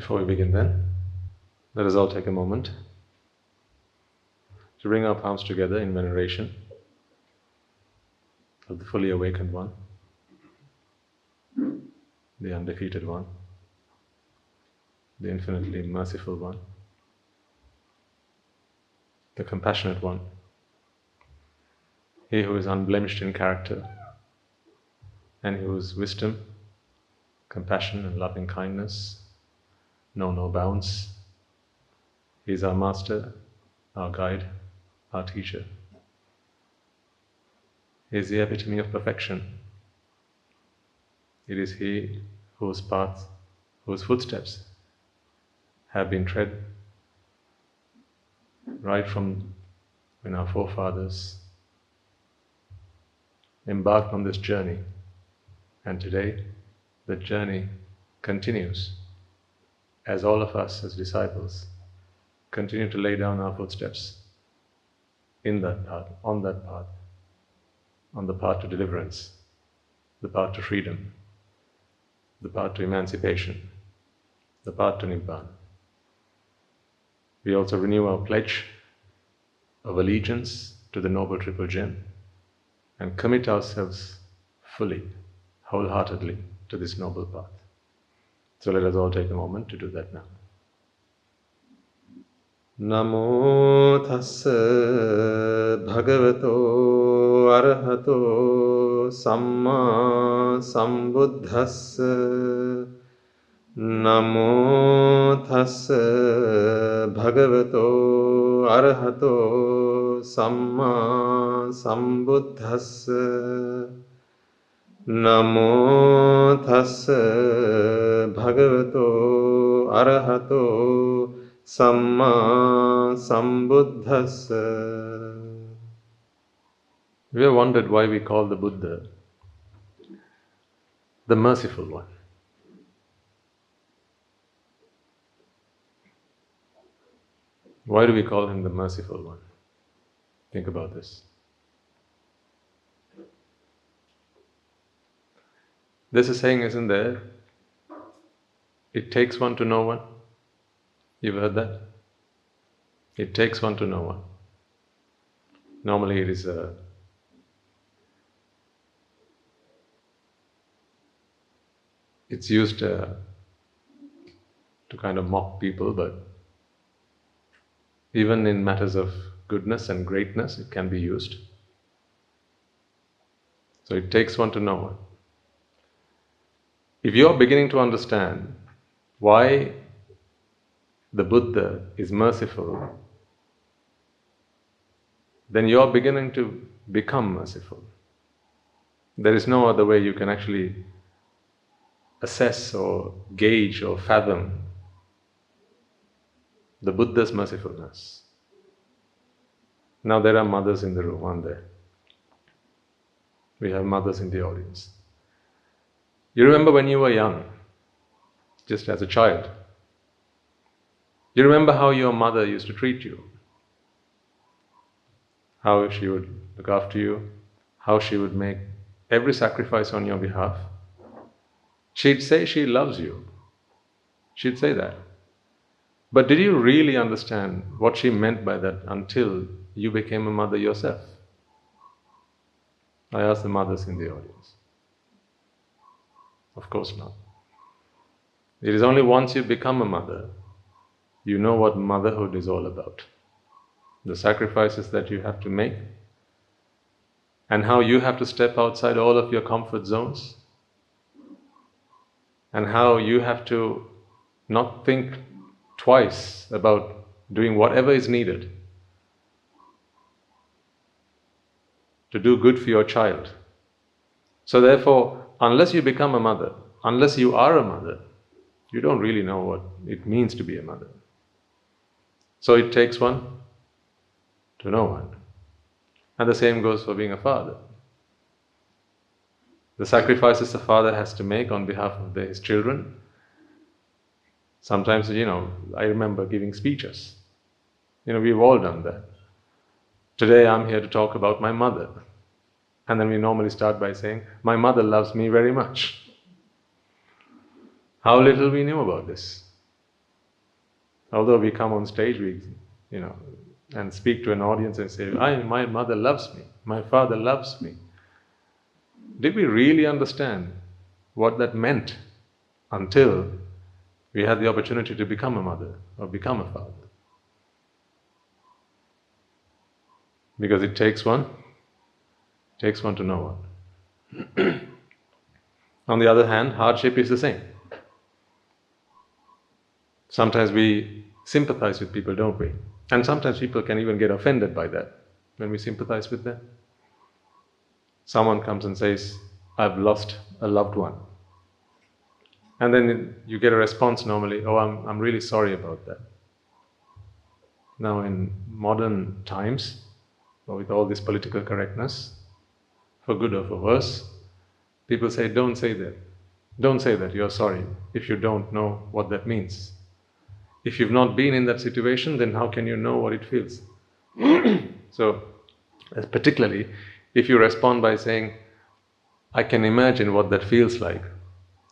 Before we begin then, let us all take a moment to bring our palms together in veneration of the fully awakened one, the undefeated one, the infinitely merciful one, the compassionate one, he who is unblemished in character and whose wisdom, compassion and loving kindness know no bounds. He is our master, our guide, our teacher. He is the epitome of perfection. It is he whose path, whose footsteps have been tread right from when our forefathers embarked on this journey, and today the journey continues as all of us as disciples continue to lay down our footsteps in that path, on that path, on the path to deliverance, the path to freedom, the path to emancipation, the path to Nibbana. We also renew our pledge of allegiance to the Noble Triple Gem and commit ourselves fully, wholeheartedly to this noble path. So let us all take a moment to do that now. Namo tassa bhagavato arahato samma sambuddhassa. Namo tassa bhagavato arahato samma sambuddhassa. Namo tassa bhagavato arahato samma sambuddhassa. We have wondered why we call the Buddha the Merciful One. Why do we call him the Merciful One? Think about this. There's a saying, isn't there? It takes one to know one. You've heard that? It takes one to know one. Normally it is it's used to kind of mock people, but even in matters of goodness and greatness, it can be used. So it takes one to know one. If you're beginning to understand why the Buddha is merciful, then you're beginning to become merciful. There is no other way you can actually assess or gauge or fathom the Buddha's mercifulness. Now there are mothers in the room, aren't there? We have mothers in the audience. You remember when you were young, just as a child, you remember how your mother used to treat you, how she would look after you, how she would make every sacrifice on your behalf. She'd say she loves you. She'd say that. But did you really understand what she meant by that until you became a mother yourself? I ask the mothers in the audience. Of course not. It is only once you become a mother, you know what motherhood is all about. The sacrifices that you have to make, and how you have to step outside all of your comfort zones, and how you have to not think twice about doing whatever is needed to do good for your child. So therefore, unless you become a mother, unless you are a mother, you don't really know what it means to be a mother. So it takes one to know one. And the same goes for being a father. The sacrifices a father has to make on behalf of his children. Sometimes, I remember giving speeches. We've all done that. Today I'm here to talk about my mother. And then we normally start by saying, my mother loves me very much. How little we knew about this. Although we come on stage, and speak to an audience and say, my mother loves me, my father loves me. Did we really understand what that meant until we had the opportunity to become a mother or become a father? Because it takes one to know one. On the other hand, hardship is the same. Sometimes we sympathize with people, don't we? And sometimes people can even get offended by that when we sympathize with them. Someone comes and says, I've lost a loved one. And then you get a response normally, oh, I'm really sorry about that. Now in modern times, with all this political correctness, for good or for worse, people say, don't say that. Don't say that you're sorry if you don't know what that means. If you've not been in that situation, then how can you know what it feels? So, particularly, if you respond by saying, I can imagine what that feels like,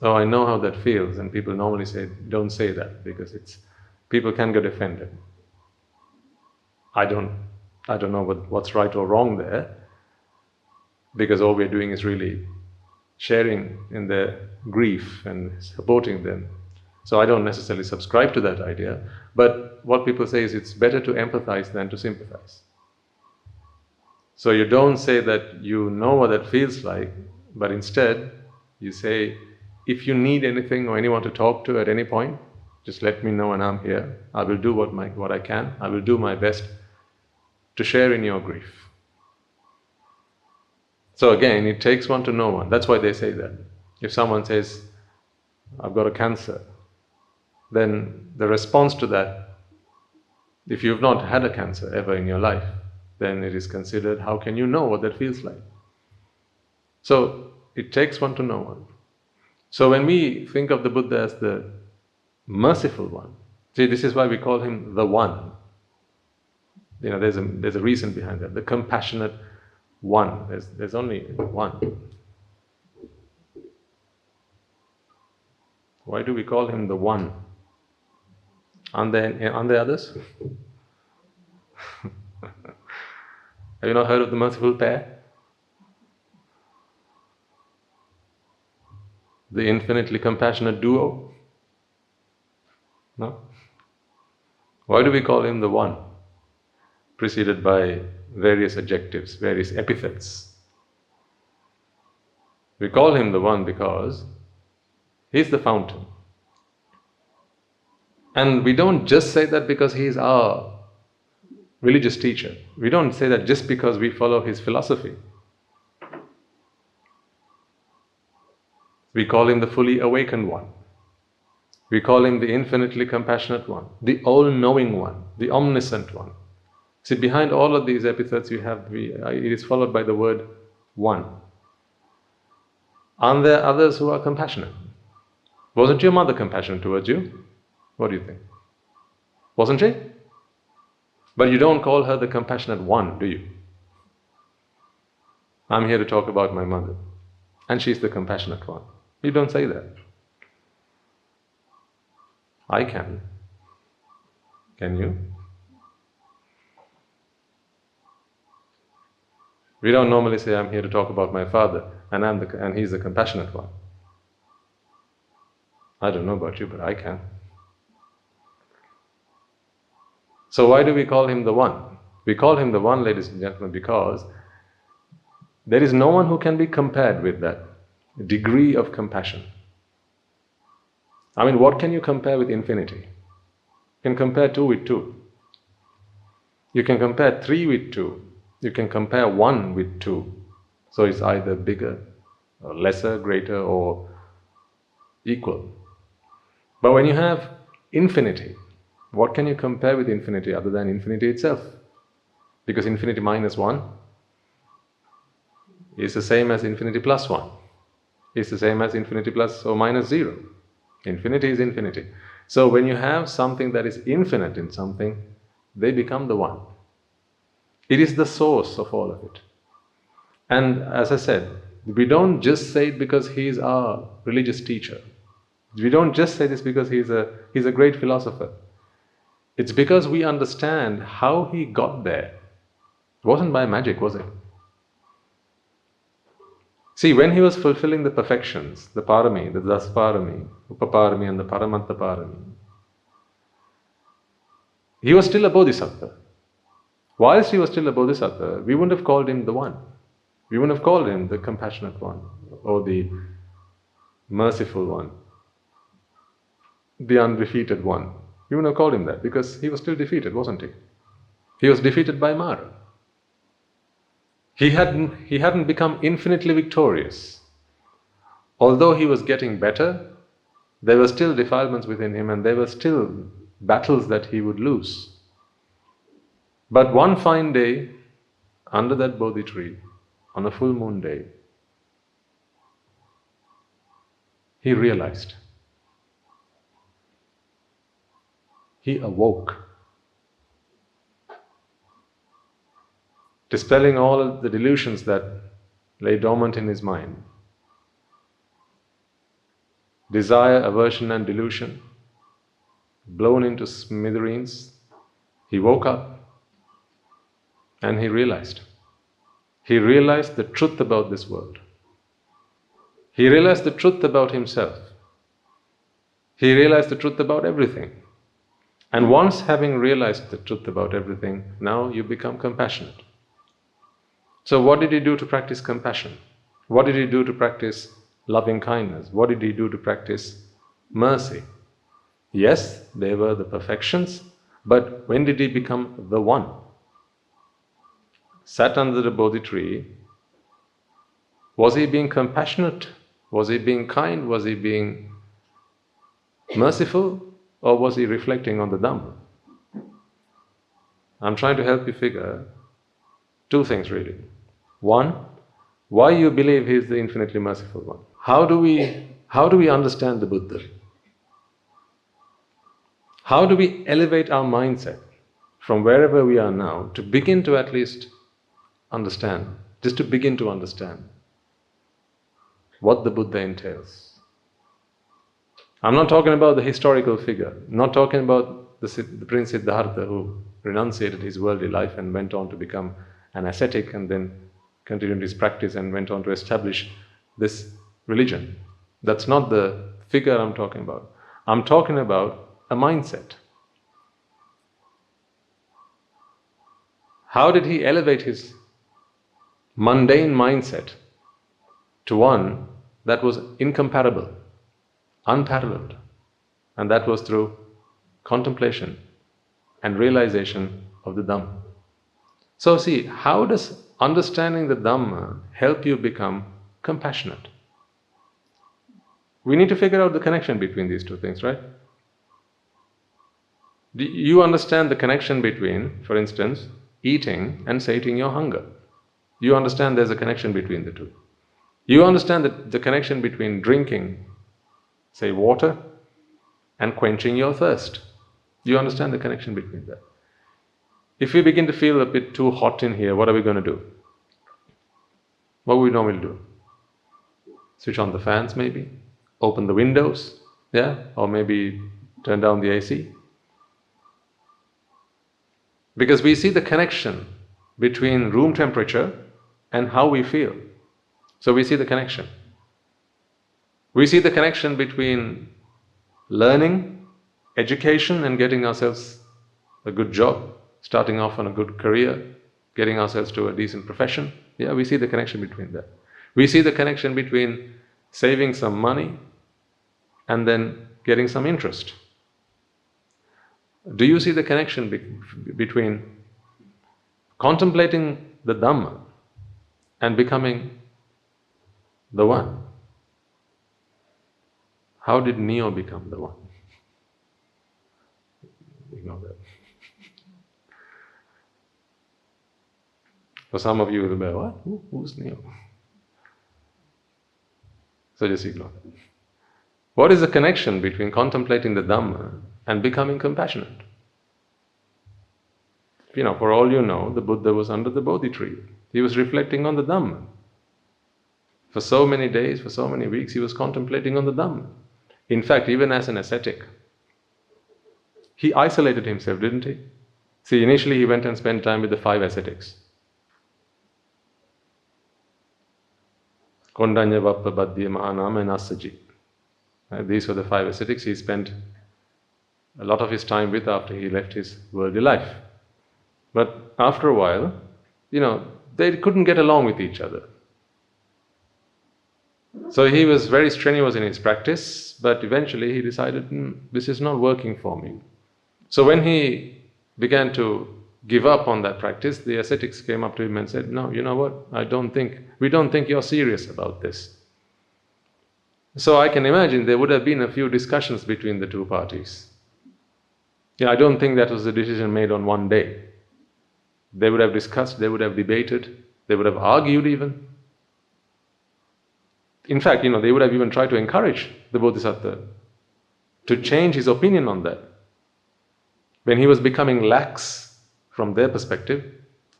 oh, I know how that feels, and people normally say, don't say that, because people can get offended. I don't know what's right or wrong there, because all we're doing is really sharing in their grief and supporting them. So I don't necessarily subscribe to that idea, but what people say is it's better to empathize than to sympathize. So you don't say that you know what that feels like, but instead you say, if you need anything or anyone to talk to at any point, just let me know and I'm here. I will do what I can. I will do my best to share in your grief. So again, it takes one to know one. That's why they say that. If someone says, I've got a cancer, then the response to that, if you've not had a cancer ever in your life, then it is considered, how can you know what that feels like? So it takes one to know one. So when we think of the Buddha as the Merciful One, see, this is why we call him the One. There's a reason behind that. The compassionate One. There's only one. Why do we call him the One? Aren't there others? Have you not heard of the merciful pair? The infinitely compassionate duo? No? Why do we call him the One? Preceded by various adjectives, various epithets. We call him the One because he's the fountain. And we don't just say that because he is our religious teacher. We don't say that just because we follow his philosophy. We call him the fully awakened One. We call him the infinitely compassionate One, the all-knowing One, the omniscient One. See, behind all of these epithets it is followed by the word One. Aren't there others who are compassionate? Wasn't your mother compassionate towards you? What do you think? Wasn't she? But you don't call her the compassionate One, do you? I'm here to talk about my mother, and she's the compassionate One. You don't say that. I can. Can you? We don't normally say, I'm here to talk about my father, and he's the compassionate One. I don't know about you, but I can. So why do we call him the One? We call him the One, ladies and gentlemen, because there is no one who can be compared with that degree of compassion. I mean, what can you compare with infinity? You can compare 2 with 2. You can compare 3 with 2. You can compare 1 with 2. So it's either bigger, or lesser, greater, or equal. But when you have infinity, what can you compare with infinity other than infinity itself? Because infinity minus 1 is the same as infinity plus 1. It's the same as infinity plus or minus 0. Infinity is infinity. So when you have something that is infinite in something, they become the One. It is the source of all of it. And as I said, we don't just say it because he is our religious teacher. We don't just say this because he's a great philosopher. It's because we understand how he got there. It wasn't by magic, was it? See, when he was fulfilling the perfections, the parami, the dasparami, upaparami and the paramatta parami, he was still a bodhisattva. Whilst he was still a bodhisattva, we wouldn't have called him the One. We wouldn't have called him the Compassionate One, or the Merciful One, the Undefeated One. We wouldn't have called him that, because he was still defeated, wasn't he? He was defeated by Mara. He hadn't become infinitely victorious. Although he was getting better, there were still defilements within him, and there were still battles that he would lose. But one fine day, under that Bodhi tree, on a full moon day, he realized. He awoke, dispelling all of the delusions that lay dormant in his mind. Desire, aversion and delusion, blown into smithereens. He woke up and he realized. He realized the truth about this world. He realized the truth about himself. He realized the truth about everything. And once having realized the truth about everything, now you become compassionate. So what did he do to practice compassion? What did he do to practice loving kindness? What did he do to practice mercy? Yes, they were the perfections, but when did he become the One? Sat under the Bodhi tree. Was he being compassionate? Was he being kind? Was he being merciful? Or was he reflecting on the Dhamma? I'm trying to help you figure two things really. One, why you believe he is the infinitely merciful One. How do we understand the Buddha? How do we elevate our mindset from wherever we are now to begin to at least understand, just to begin to understand what the Buddha entails? I'm not talking about the historical figure, not talking about the Prince Siddhartha who renunciated his worldly life and went on to become an ascetic and then continued his practice and went on to establish this religion. That's not the figure I'm talking about. I'm talking about a mindset. How did he elevate his mundane mindset to one that was incomparable, unparalleled? And that was through contemplation and realization of the Dhamma. So see, how does understanding the Dhamma help you become compassionate? We need to figure out the connection between these two things, right? Do you understand the connection between, for instance, eating and sating your hunger? You understand there's a connection between the two. You understand the connection between drinking, say, water and quenching your thirst. You understand the connection between that. If we begin to feel a bit too hot in here, what are we going to do? What would we normally do? Switch on the fans maybe? Open the windows? Yeah? Or maybe turn down the AC? Because we see the connection between room temperature and how we feel. So we see the connection. We see the connection between learning, education and getting ourselves a good job, starting off on a good career, getting ourselves to a decent profession. Yeah, we see the connection between that. We see the connection between saving some money and then getting some interest. Do you see the connection between contemplating the Dhamma and becoming the One? How did Neo become the One? Ignore that. For some of you, it will be, what? Who's Neo? So just ignore that. What is the connection between contemplating the Dhamma and becoming compassionate? For all you know, the Buddha was under the Bodhi tree. He was reflecting on the Dhamma. For so many days, for so many weeks, he was contemplating on the Dhamma. In fact, even as an ascetic, he isolated himself, didn't he? See, initially he went and spent time with the 5 ascetics. Kondanya Vappa Badhya Mahanama and Asaji. These were the 5 ascetics he spent a lot of his time with after he left his worldly life. But after a while, they couldn't get along with each other. So he was very strenuous in his practice, but eventually he decided, this is not working for me. So when he began to give up on that practice, the ascetics came up to him and said, no, you know what, we don't think you're serious about this. So I can imagine there would have been a few discussions between the two parties. I don't think that was a decision made on one day. They would have discussed, they would have debated, they would have argued even. In fact, they would have even tried to encourage the Bodhisattva to change his opinion on that. When he was becoming lax from their perspective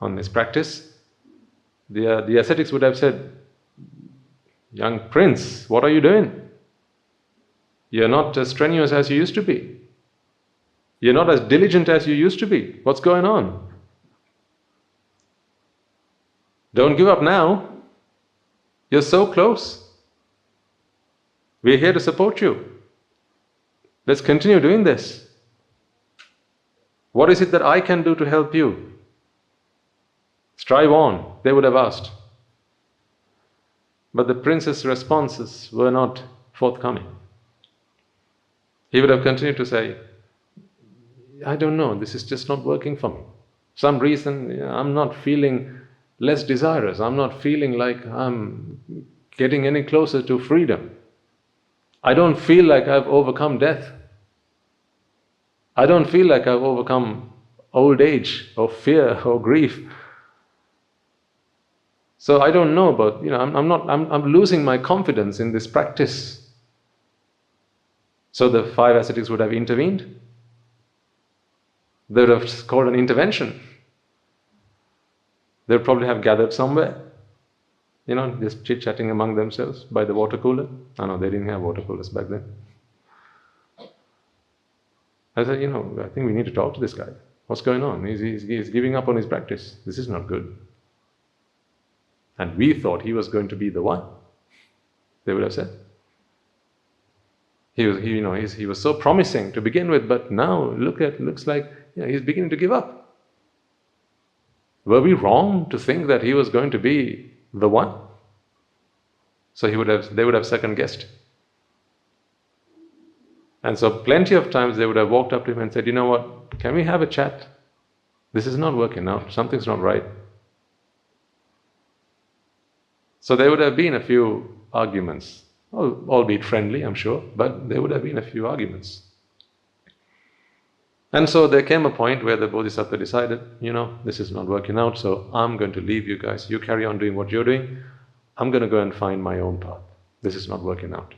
on his practice, the ascetics would have said, young prince, what are you doing? You're not as strenuous as you used to be. You're not as diligent as you used to be. What's going on? Don't give up now. You're so close. We're here to support you. Let's continue doing this. What is it that I can do to help you? Strive on, they would have asked. But the prince's responses were not forthcoming. He would have continued to say, I don't know, this is just not working for me. Some reason I'm not feeling less desirous. I'm not feeling like I'm getting any closer to freedom. I don't feel like I've overcome death. I don't feel like I've overcome old age or fear or grief. So I don't know, but I'm losing my confidence in this practice. So the 5 ascetics would have intervened. They would have called an intervention. They would probably have gathered somewhere, just chit-chatting among themselves by the water cooler. No, they didn't have water coolers back then. I said, I think we need to talk to this guy. What's going on? He's giving up on his practice. This is not good. And we thought he was going to be the one. They would have said. He was so promising to begin with, but now looks like he's beginning to give up. Were we wrong to think that he was going to be the one? So they would have second guessed. And so plenty of times they would have walked up to him and said, you know what, can we have a chat? This is not working out, something's not right. So there would have been a few arguments, albeit friendly, I'm sure, but there would have been a few arguments. And so there came a point where the Bodhisattva decided, this is not working out, so I'm going to leave you guys. You carry on doing what you're doing. I'm going to go and find my own path. This is not working out.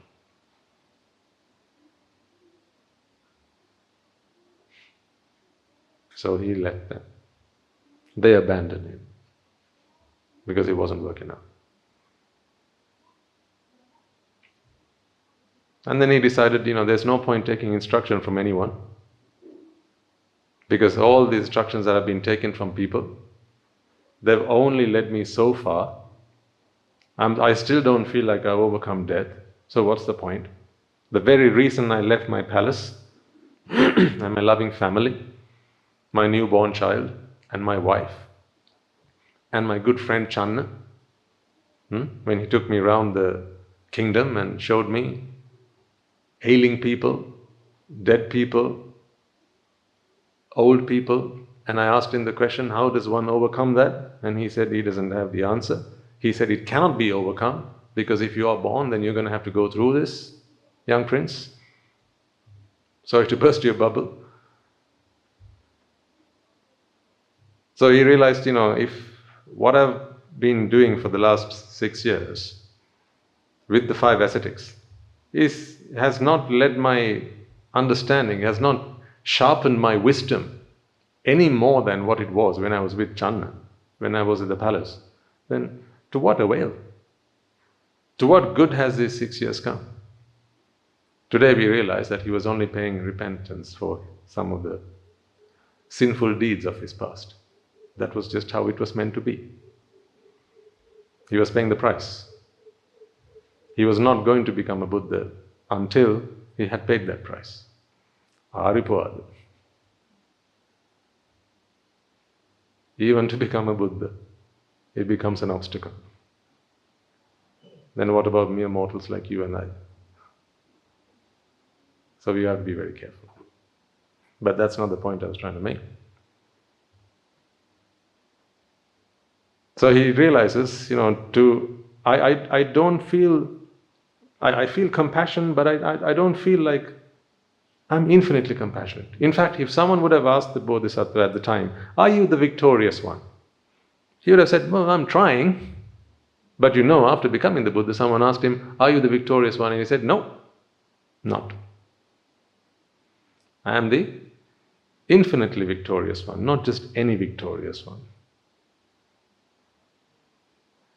So he left them. They abandoned him because it wasn't working out. And then he decided, there's no point taking instruction from anyone, because all the instructions that have been taken from people, they've only led me so far. I still don't feel like I've overcome death, so what's the point? The very reason I left my palace and my loving family, my newborn child and my wife and my good friend Channa, when he took me around the kingdom and showed me ailing people, dead people, old people, and I asked him the question, how does one overcome that? And he said he doesn't have the answer. He said it cannot be overcome, because if you are born, then you're going to have to go through this, young prince. Sorry to burst your bubble. So he realized, if what I've been doing for the last 6 years with the 5 ascetics has not led my understanding, has not sharpened my wisdom any more than what it was when I was with Channa, when I was at the palace, then to what avail? To what good has these 6 years come? Today we realize that he was only paying repentance for some of the sinful deeds of his past. That was just how it was meant to be. He was paying the price. He was not going to become a Buddha until he had paid that price. Aripuadu. Even to become a Buddha, it becomes an obstacle. Then what about mere mortals like you and I? So we have to be very careful. But that's not the point I was trying to make. So he realizes, I don't feel, I feel compassion, but I don't feel like I'm infinitely compassionate. In fact, if someone would have asked the Bodhisattva at the time, are you the victorious one? He would have said, well, I'm trying. But after becoming the Buddha, someone asked him, are you the victorious one? And he said, no, not. I am the infinitely victorious one, not just any victorious one.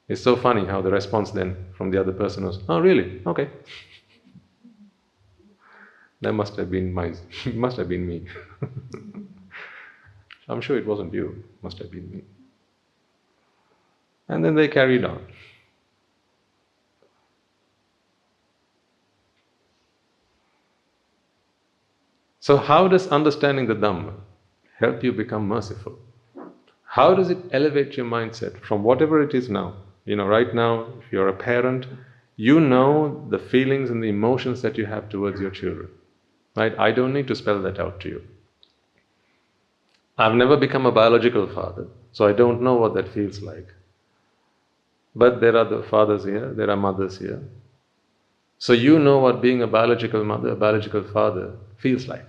It's so funny how the response then from the other person was, oh really? Okay. That must have been me. I'm sure it wasn't you, it must have been me. And then they carried on. So how does understanding the Dhamma help you become merciful? How does it elevate your mindset from whatever it is now? Right now, if you're a parent, you know the feelings and the emotions that you have towards your children. Right? I don't need to spell that out to you. I've never become a biological father, so I don't know what that feels like. But there are the fathers here, there are mothers here. So you know what being a biological mother, a biological father feels like.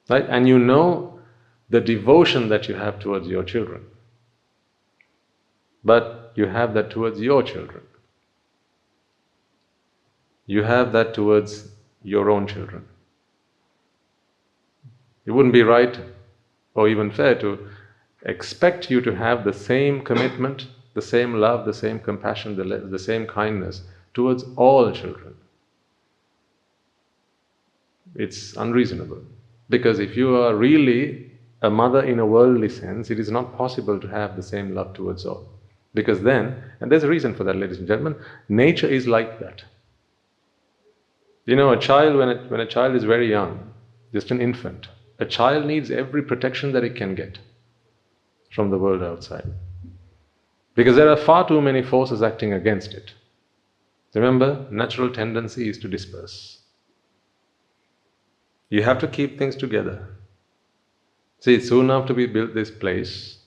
Right? And you know the devotion that you have towards your children. But you have that towards your children. You have that towards your own children. It wouldn't be right or even fair to expect you to have the same commitment, the same love, the same compassion, the same kindness towards all children. It's unreasonable. Because if you are really a mother in a worldly sense, it is not possible to have the same love towards all. Because then, and there's a reason for that, ladies and gentlemen, nature is like that. A child, when a child is very young, just an infant, a child needs every protection that it can get from the world outside. Because there are far too many forces acting against it. Remember, natural tendency is to disperse. You have to keep things together. See, soon after we built this place,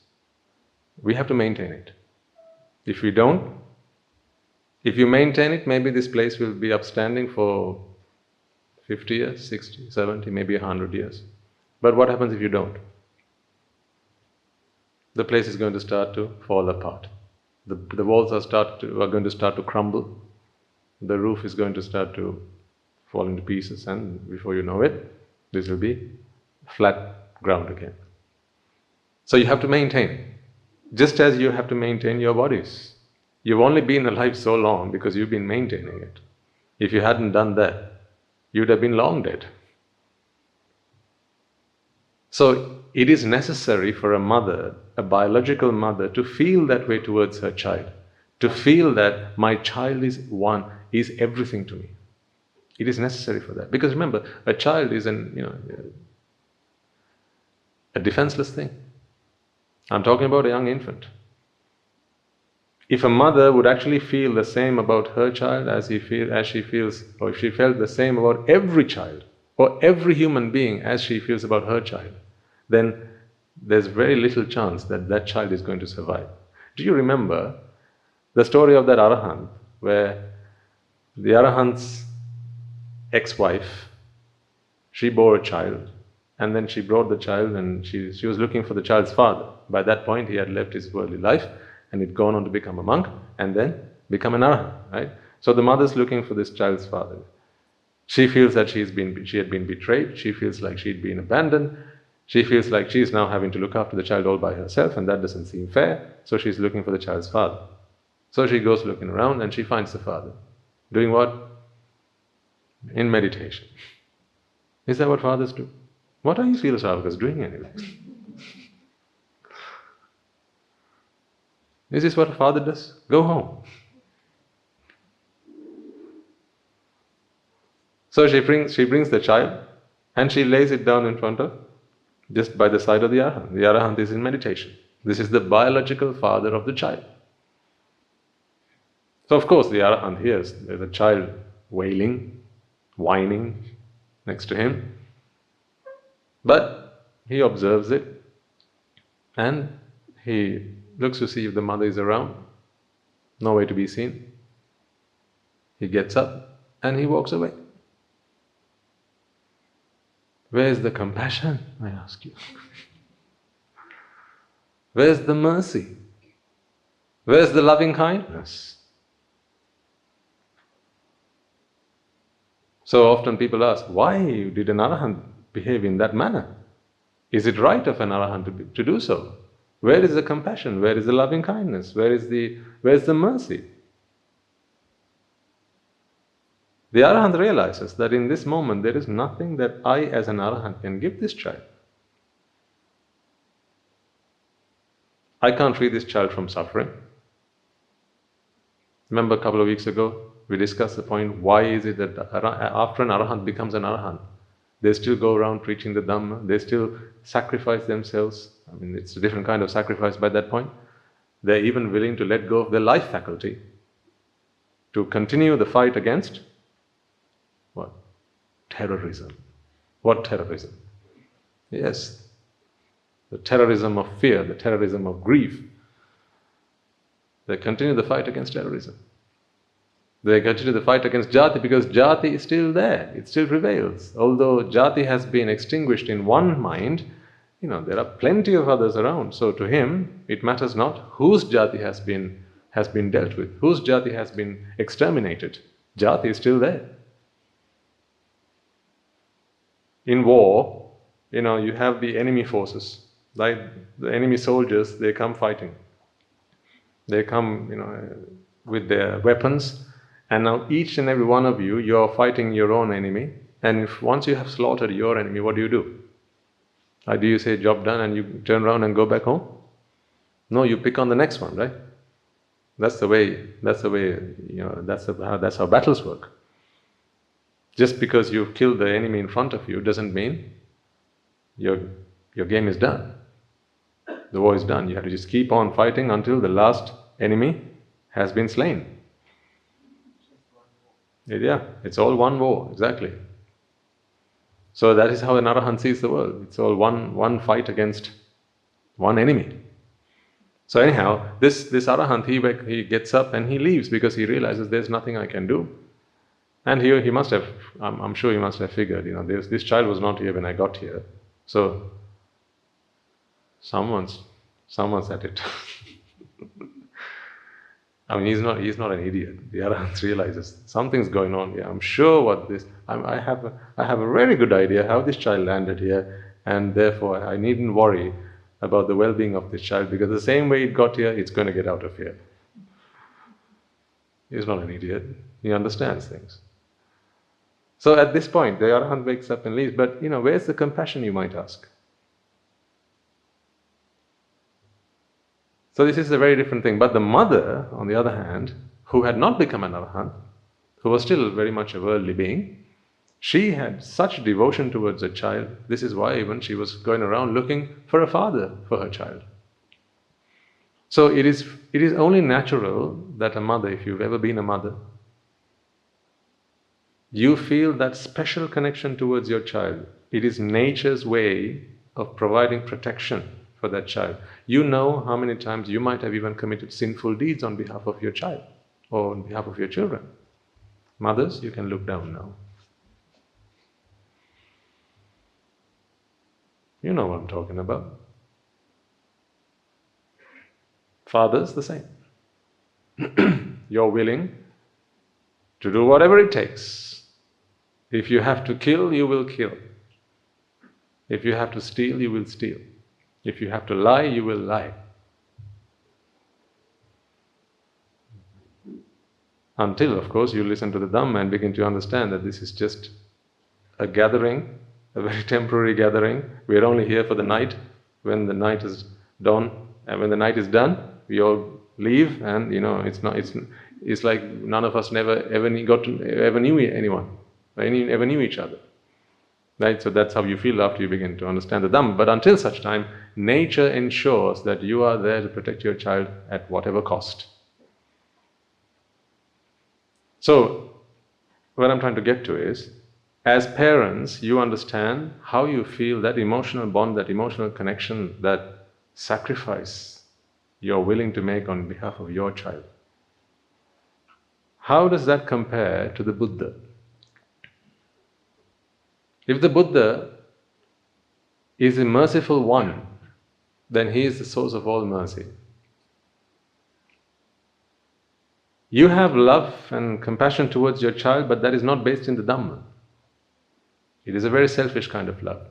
we have to maintain it. If we don't, if you maintain it, maybe this place will be upstanding for 50 years, 60, 70, maybe 100 years. But what happens if you don't? The place is going to start to fall apart. The walls are going to start to crumble. The roof is going to start to fall into pieces, and before you know it, this will be flat ground again. So you have to maintain. Just as you have to maintain your bodies. You've only been alive so long because you've been maintaining it. If you hadn't done that, you'd have been long dead. So it is necessary for a mother, a biological mother, to feel that way towards her child. To feel that my child is everything to me. It is necessary for that. Because remember, a child is a defenseless thing. I'm talking about a young infant. If a mother would actually feel the same about her child as she feels, or if she felt the same about every child, or every human being as she feels about her child, then there's very little chance that that child is going to survive. Do you remember the story of that Arahant, where the Arahant's ex-wife, she bore a child, and then she brought the child, and she was looking for the child's father. By that point, he had left his worldly life, and he'd gone on to become a monk, and then become an Arahant, right? So the mother's looking for this child's father. She feels that she had been betrayed, she feels like she'd been abandoned, she feels like she's now having to look after the child all by herself, and that doesn't seem fair, so she's looking for the child's father. So she goes looking around, and she finds the father. Doing what? In meditation. Is that what fathers do? What are you philosophers doing anyway? Is this what a father does? Go home. So she brings the child and she lays it down in front of, just by the side of the Arahant. The Arahant is in meditation. This is the biological father of the child. So of course the Arahant hears the child wailing, whining next to him. But he observes it and he looks to see if the mother is around. Nowhere to be seen. He gets up and he walks away. Where's the compassion, I ask you? Where's the mercy? Where's the loving kindness? So often people ask, why did an Arahant behave in that manner? Is it right of an Arahant to do so? Where is the compassion? Where is the loving kindness? Where's the mercy? The Arahant realizes that in this moment there is nothing that I as an Arahant can give this child. I can't free this child from suffering. Remember a couple of weeks ago, we discussed the point, why is it that after an Arahant becomes an Arahant, they still go around preaching the Dhamma, they still sacrifice themselves. I mean, it's a different kind of sacrifice by that point. They're even willing to let go of their life faculty to continue the fight against what? Terrorism. What terrorism? Yes, the terrorism of fear, the terrorism of grief. They continue the fight against terrorism. They continue the fight against Játi because Játi is still there, it still prevails. Although Játi has been extinguished in one mind, there are plenty of others around. So to him, it matters not whose Játi has been dealt with, whose Játi has been exterminated. Játi is still there. In war, you have the enemy forces, like the enemy soldiers, they come fighting. They come, with their weapons, and now each and every one of you, you're fighting your own enemy, and once you have slaughtered your enemy, what do? Do you say, job done, and you turn around and go back home? No, you pick on the next one, right? That's the way, that's how battles work. Just because you've killed the enemy in front of you doesn't mean your game is done. The war is done. You have to just keep on fighting until the last enemy has been slain. Yeah, it's all one war, exactly. So that is how an Arahant sees the world. It's all one fight against one enemy. So anyhow, this Arahant, he gets up and he leaves because he realizes there's nothing I can do. And he must have, I'm sure he must have figured, this child was not here when I got here. So someone's at it. I mean, he's not an idiot. The Arahant realizes something's going on here. I'm sure I have a very good idea how this child landed here, and therefore I needn't worry about the well-being of this child, because the same way it got here, it's going to get out of here. He's not an idiot. He understands things. So at this point, the Arahant wakes up and leaves. But, where's the compassion, you might ask? So this is a very different thing. But the mother, on the other hand, who had not become an Arahant, who was still very much a worldly being, she had such devotion towards her child. This is why even she was going around looking for a father for her child. So it is only natural that a mother, if you've ever been a mother, you feel that special connection towards your child. It is nature's way of providing protection for that child. You know how many times you might have even committed sinful deeds on behalf of your child or on behalf of your children. Mothers, you can look down now. You know what I'm talking about. Fathers, the same. You're willing to do whatever it takes. If you have to kill, you will kill. If you have to steal, you will steal. If you have to lie, you will lie. Until, of course, you listen to the Dhamma and begin to understand that this is just a gathering a very temporary gathering. We are only here for the night. When the night is dawn, and when the night is done, we all leave, and it's like none of us ever knew anyone, ever knew each other. Right? So that's how you feel after you begin to understand the Dhamma. But until such time, nature ensures that you are there to protect your child at whatever cost. So, what I'm trying to get to is, as parents, you understand how you feel that emotional bond, that emotional connection, that sacrifice you're willing to make on behalf of your child. How does that compare to the Buddha? If the Buddha is a merciful one, then he is the source of all mercy. You have love and compassion towards your child, but that is not based in the Dhamma. It is a very selfish kind of love.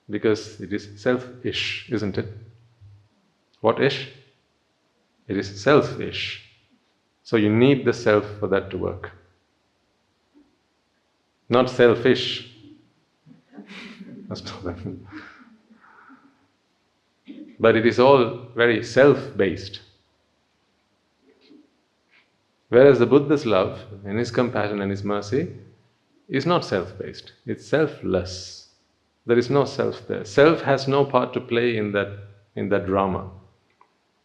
Because it is selfish, isn't it? What ish? It is selfish. So you need the self for that to work. Not selfish. That's not that. But it is all very self-based. Whereas the Buddha's love and his compassion and his mercy is not self-based. It's selfless. There is no self there. Self has no part to play in that drama.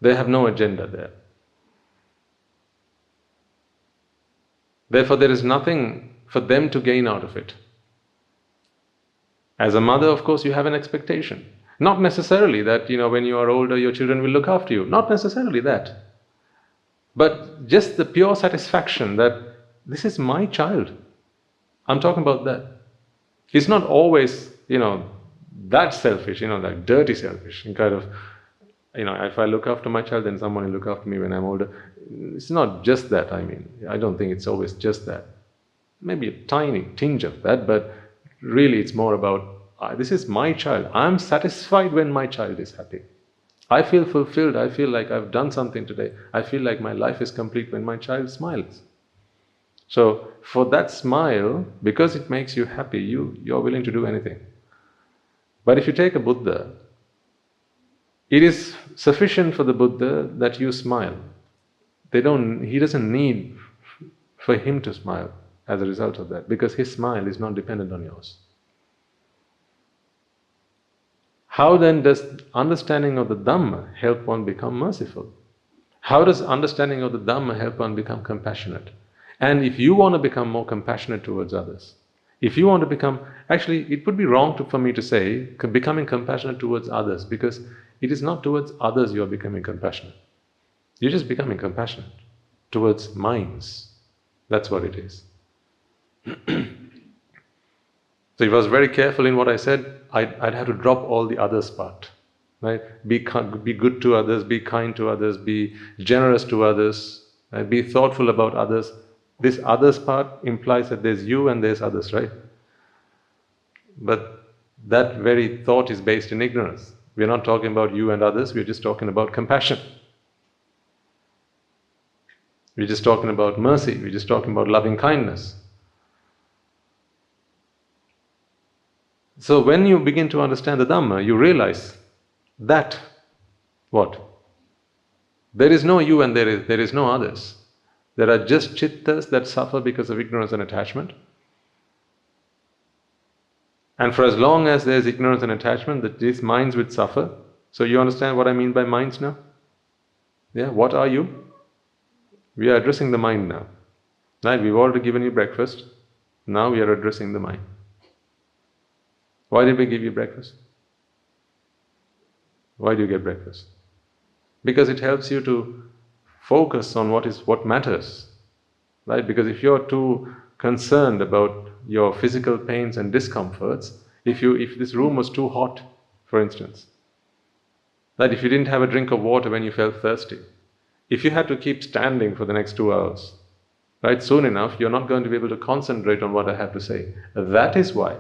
They have no agenda there. Therefore, there is nothing for them to gain out of it. As a mother, of course, you have an expectation. Not necessarily that, when you are older, your children will look after you. Not necessarily that. But just the pure satisfaction that this is my child. I'm talking about that. It's not always, that selfish, that dirty selfish. And kind of, if I look after my child, then someone will look after me when I'm older. It's not just that, I don't think it's always just that. Maybe a tiny tinge of that, but really it's more about, this is my child. I'm satisfied when my child is happy. I feel fulfilled. I feel like I've done something today. I feel like my life is complete when my child smiles. So for that smile, because it makes you happy, you're willing to do anything. But if you take a Buddha, it is sufficient for the Buddha that you smile. He doesn't need for him to smile as a result of that, because his smile is not dependent on yours. How then does understanding of the Dhamma help one become merciful? How does understanding of the Dhamma help one become compassionate? And if you want to become more compassionate towards others, if you want to become, actually it would be wrong for me to say becoming compassionate towards others, because it is not towards others you are becoming compassionate. You're just becoming compassionate towards minds. That's what it is. So if I was very careful in what I said, I'd have to drop all the others part. Right? Be good to others, be kind to others, be generous to others, right? Be thoughtful about others. This others part implies that there's you and there's others, right? But that very thought is based in ignorance. We're not talking about you and others, we're just talking about compassion. We're just talking about mercy, we're just talking about loving kindness. So when you begin to understand the Dhamma, you realize that, what? There is no you and there is no others. There are just chittas that suffer because of ignorance and attachment. And for as long as there is ignorance and attachment, that these minds would suffer. So you understand what I mean by minds now? Yeah, what are you? We are addressing the mind now. Right? We've already given you breakfast. Now we are addressing the mind. Why did we give you breakfast? Why do you get breakfast? Because it helps you to focus on what matters. Right? Because if you're too concerned about your physical pains and discomforts, if this room was too hot, for instance, that if you didn't have a drink of water when you felt thirsty, if you had to keep standing for the next 2 hours, right, soon enough you're not going to be able to concentrate on what I have to say. That is why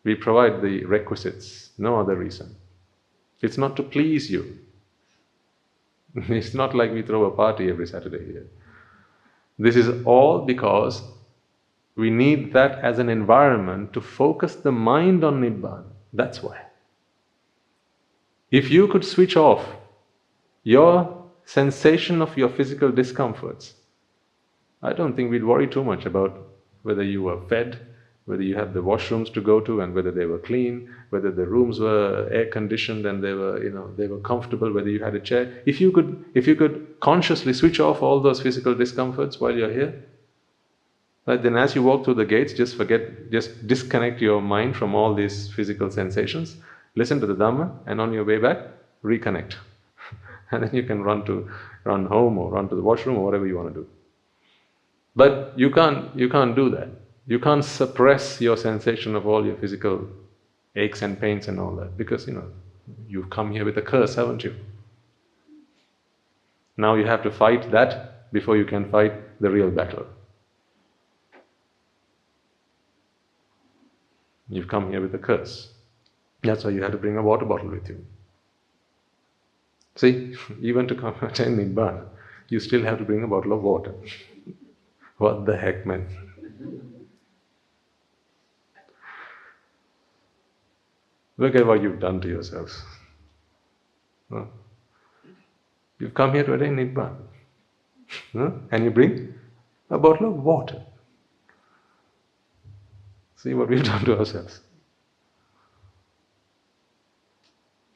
we provide the requisites, no other reason. It's not to please you. It's not like we throw a party every Saturday here. This is all because We need that as an environment to focus the mind on Nibbana. That's why. If you could switch off your sensation of your physical discomforts, I don't think we'd worry too much about whether you were fed, whether you had the washrooms to go to and whether they were clean, whether the rooms were air conditioned and they were comfortable, whether you had a chair. If you could consciously switch off all those physical discomforts while you're here, right, then as you walk through the gates, just disconnect your mind from all these physical sensations, listen to the Dhamma, and on your way back, reconnect. And then you can run home or run to the washroom or whatever you want to do. But you can't do that. You can't suppress your sensation of all your physical aches and pains and all that, because you've come here with a curse, haven't you? Now you have to fight that before you can fight the real battle. You've come here with a curse. That's why you have to bring a water bottle with you. See, even to come attain Nibbana, you still have to bring a bottle of water. What the heck, man? Look at what you've done to yourselves. Huh? You've come here to attain Nibbana. Huh? And you bring a bottle of water. See what we've done to ourselves.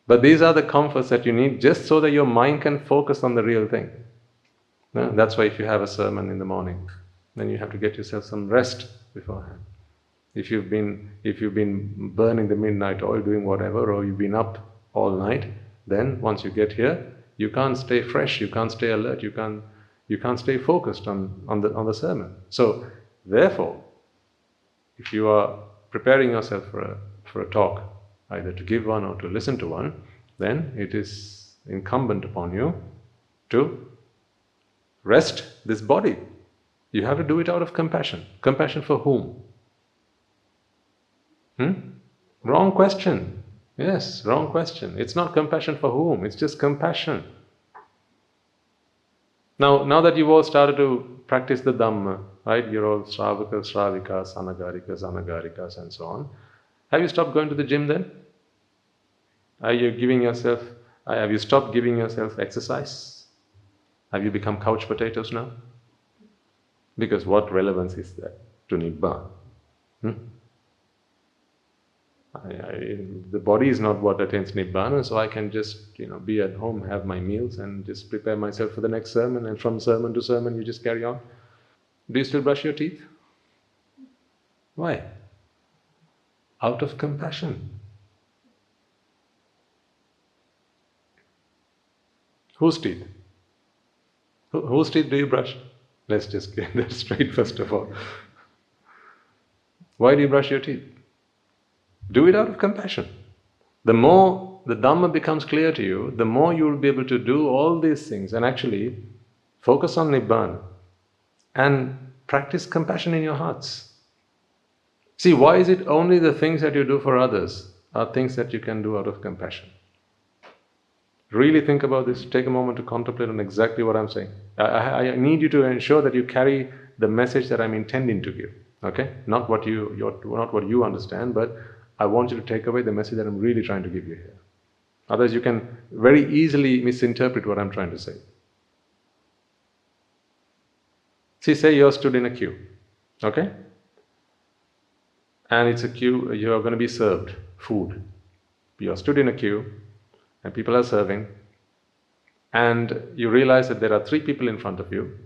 But these are the comforts that you need just so that your mind can focus on the real thing. That's why if you have a sermon in the morning, then you have to get yourself some rest beforehand. If you've been burning the midnight oil, doing whatever, or you've been up all night, then once you get here, you can't stay fresh, you can't stay alert, you can't stay focused on the sermon. So therefore, if you are preparing yourself for a talk, either to give one or to listen to one, then it is incumbent upon you to rest this body. You have to do it out of compassion. Compassion for whom? Wrong question. Yes, wrong question. It's not compassion for whom, it's just compassion. Now that you've all started to practice the Dhamma, right? You're all Shravakas, Shravikas, Anagarikas, Anagarikas and so on. Have you stopped going to the gym then? Have you stopped giving yourself exercise? Have you become couch potatoes now? Because what relevance is that to Nibbana? The body is not what attains Nibbana, so I can just be at home, have my meals and just prepare myself for the next sermon, and from sermon to sermon you just carry on. Do you still brush your teeth? Why? Out of compassion. Whose teeth? Whose teeth do you brush? Let's just get that straight first of all. Why do you brush your teeth? Do it out of compassion. The more the Dhamma becomes clear to you, the more you will be able to do all these things and actually focus on Nibbana and practice compassion in your hearts. See, why is it only the things that you do for others are things that you can do out of compassion? Really think about this. Take a moment to contemplate on exactly what I'm saying. I need you to ensure that you carry the message that I'm intending to give. Okay? Not what you understand, but I want you to take away the message that I'm really trying to give you here. Otherwise you can very easily misinterpret what I'm trying to say. See, say you're stood in a queue. Okay? And it's a queue, you're going to be served food. You're stood in a queue and people are serving, and you realize that there are 3 people in front of you.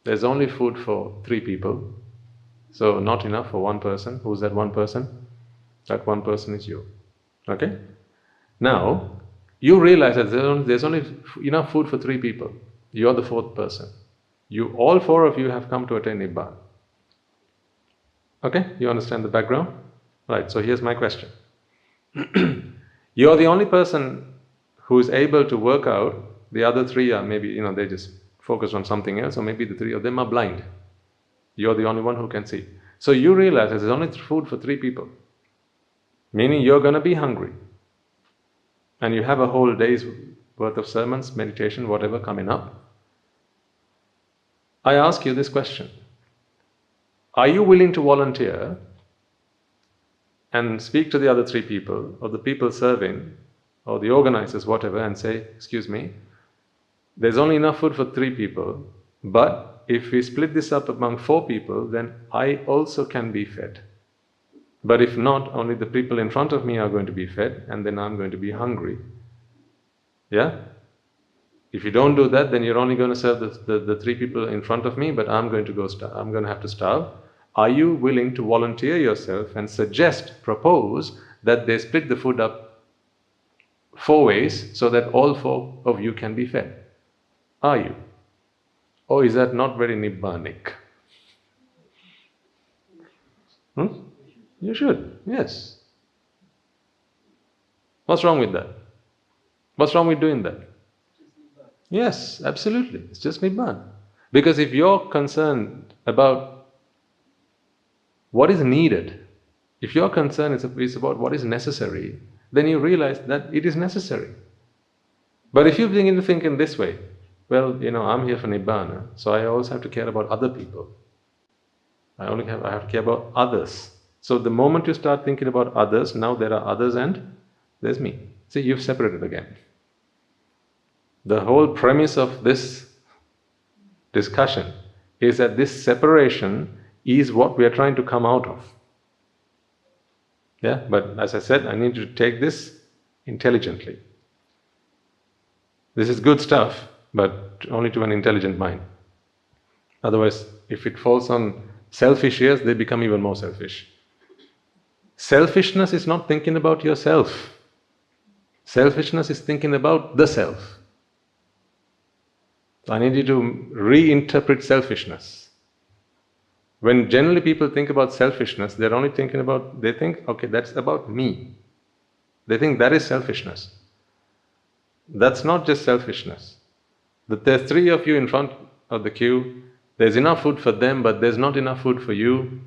There's only food for 3 people, so not enough for one person. Who's that one person? That one person is you. Okay? Now, you realize that there's only enough food for 3 people. You're the 4th person. All 4 of you have come to attain Nibbana. Okay? You understand the background? Right, so here's my question. You're the only person who is able to work out. The other 3 are maybe, they just focus on something else, or maybe the 3 of them are blind. You're the only one who can see. So you realize that there's only food for 3 people. Meaning you're going to be hungry. And you have a whole day's worth of sermons, meditation, whatever coming up. I ask you this question. Are you willing to volunteer and speak to the other 3 people, or the people serving, or the organizers, whatever, and say, excuse me, there's only enough food for 3 people, but if we split this up among 4 people, then I also can be fed. But if not, only the people in front of me are going to be fed, and then I'm going to be hungry. Yeah? If you don't do that, then you're only going to serve the 3 people in front of me, but I'm going to have to starve. Are you willing to volunteer yourself and propose that they split the food up 4 ways so that all 4 of you can be fed? Are you? Or is that not very nibbanic? You should, yes. What's wrong with that? What's wrong with doing that? Yes, absolutely. It's just nibbana. Because if you're concerned about what is needed, if your concern is about what is necessary, then you realize that it is necessary. But if you begin to think in this way, well, I'm here for nibbana, so I always have to care about other people. I have to care about others. So the moment you start thinking about others, now there are others and there's me. See, you've separated again. The whole premise of this discussion is that this separation is what we are trying to come out of. Yeah, but as I said, I need to take this intelligently. This is good stuff, but only to an intelligent mind. Otherwise, if it falls on selfish ears, they become even more selfish. Selfishness is not thinking about yourself. Selfishness is thinking about the self. So I need you to reinterpret selfishness. When generally people think about selfishness, they think, okay, that's about me. They think that is selfishness. That's not just selfishness. That there's 3 of you in front of the queue, there's enough food for them, but there's not enough food for you.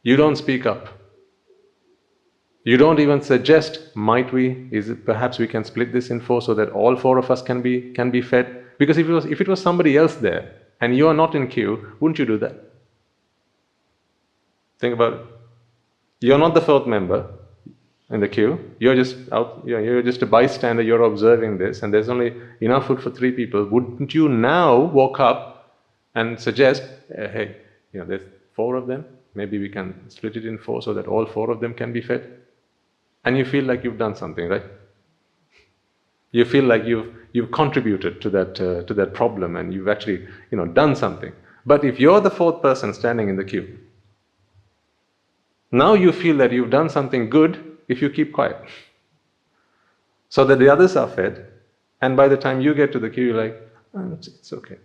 You don't speak up. You don't even suggest, perhaps we can split this in 4 so that all 4 of us can be fed? Because if it was somebody else there, and you are not in queue, wouldn't you do that? Think about it. You're not the 4th member in the queue. You're just you're just a bystander, you're observing this, and there's only enough food for 3 people. Wouldn't you now walk up and suggest, hey, there's 4 of them, maybe we can split it in 4 so that all 4 of them can be fed? And you feel like you've done something, right? You feel like you've contributed to that problem, and you've actually done something. But if you're the 4th person standing in the queue, now you feel that you've done something good if you keep quiet, so that the others are fed, and by the time you get to the queue, you're like, oh, it's okay.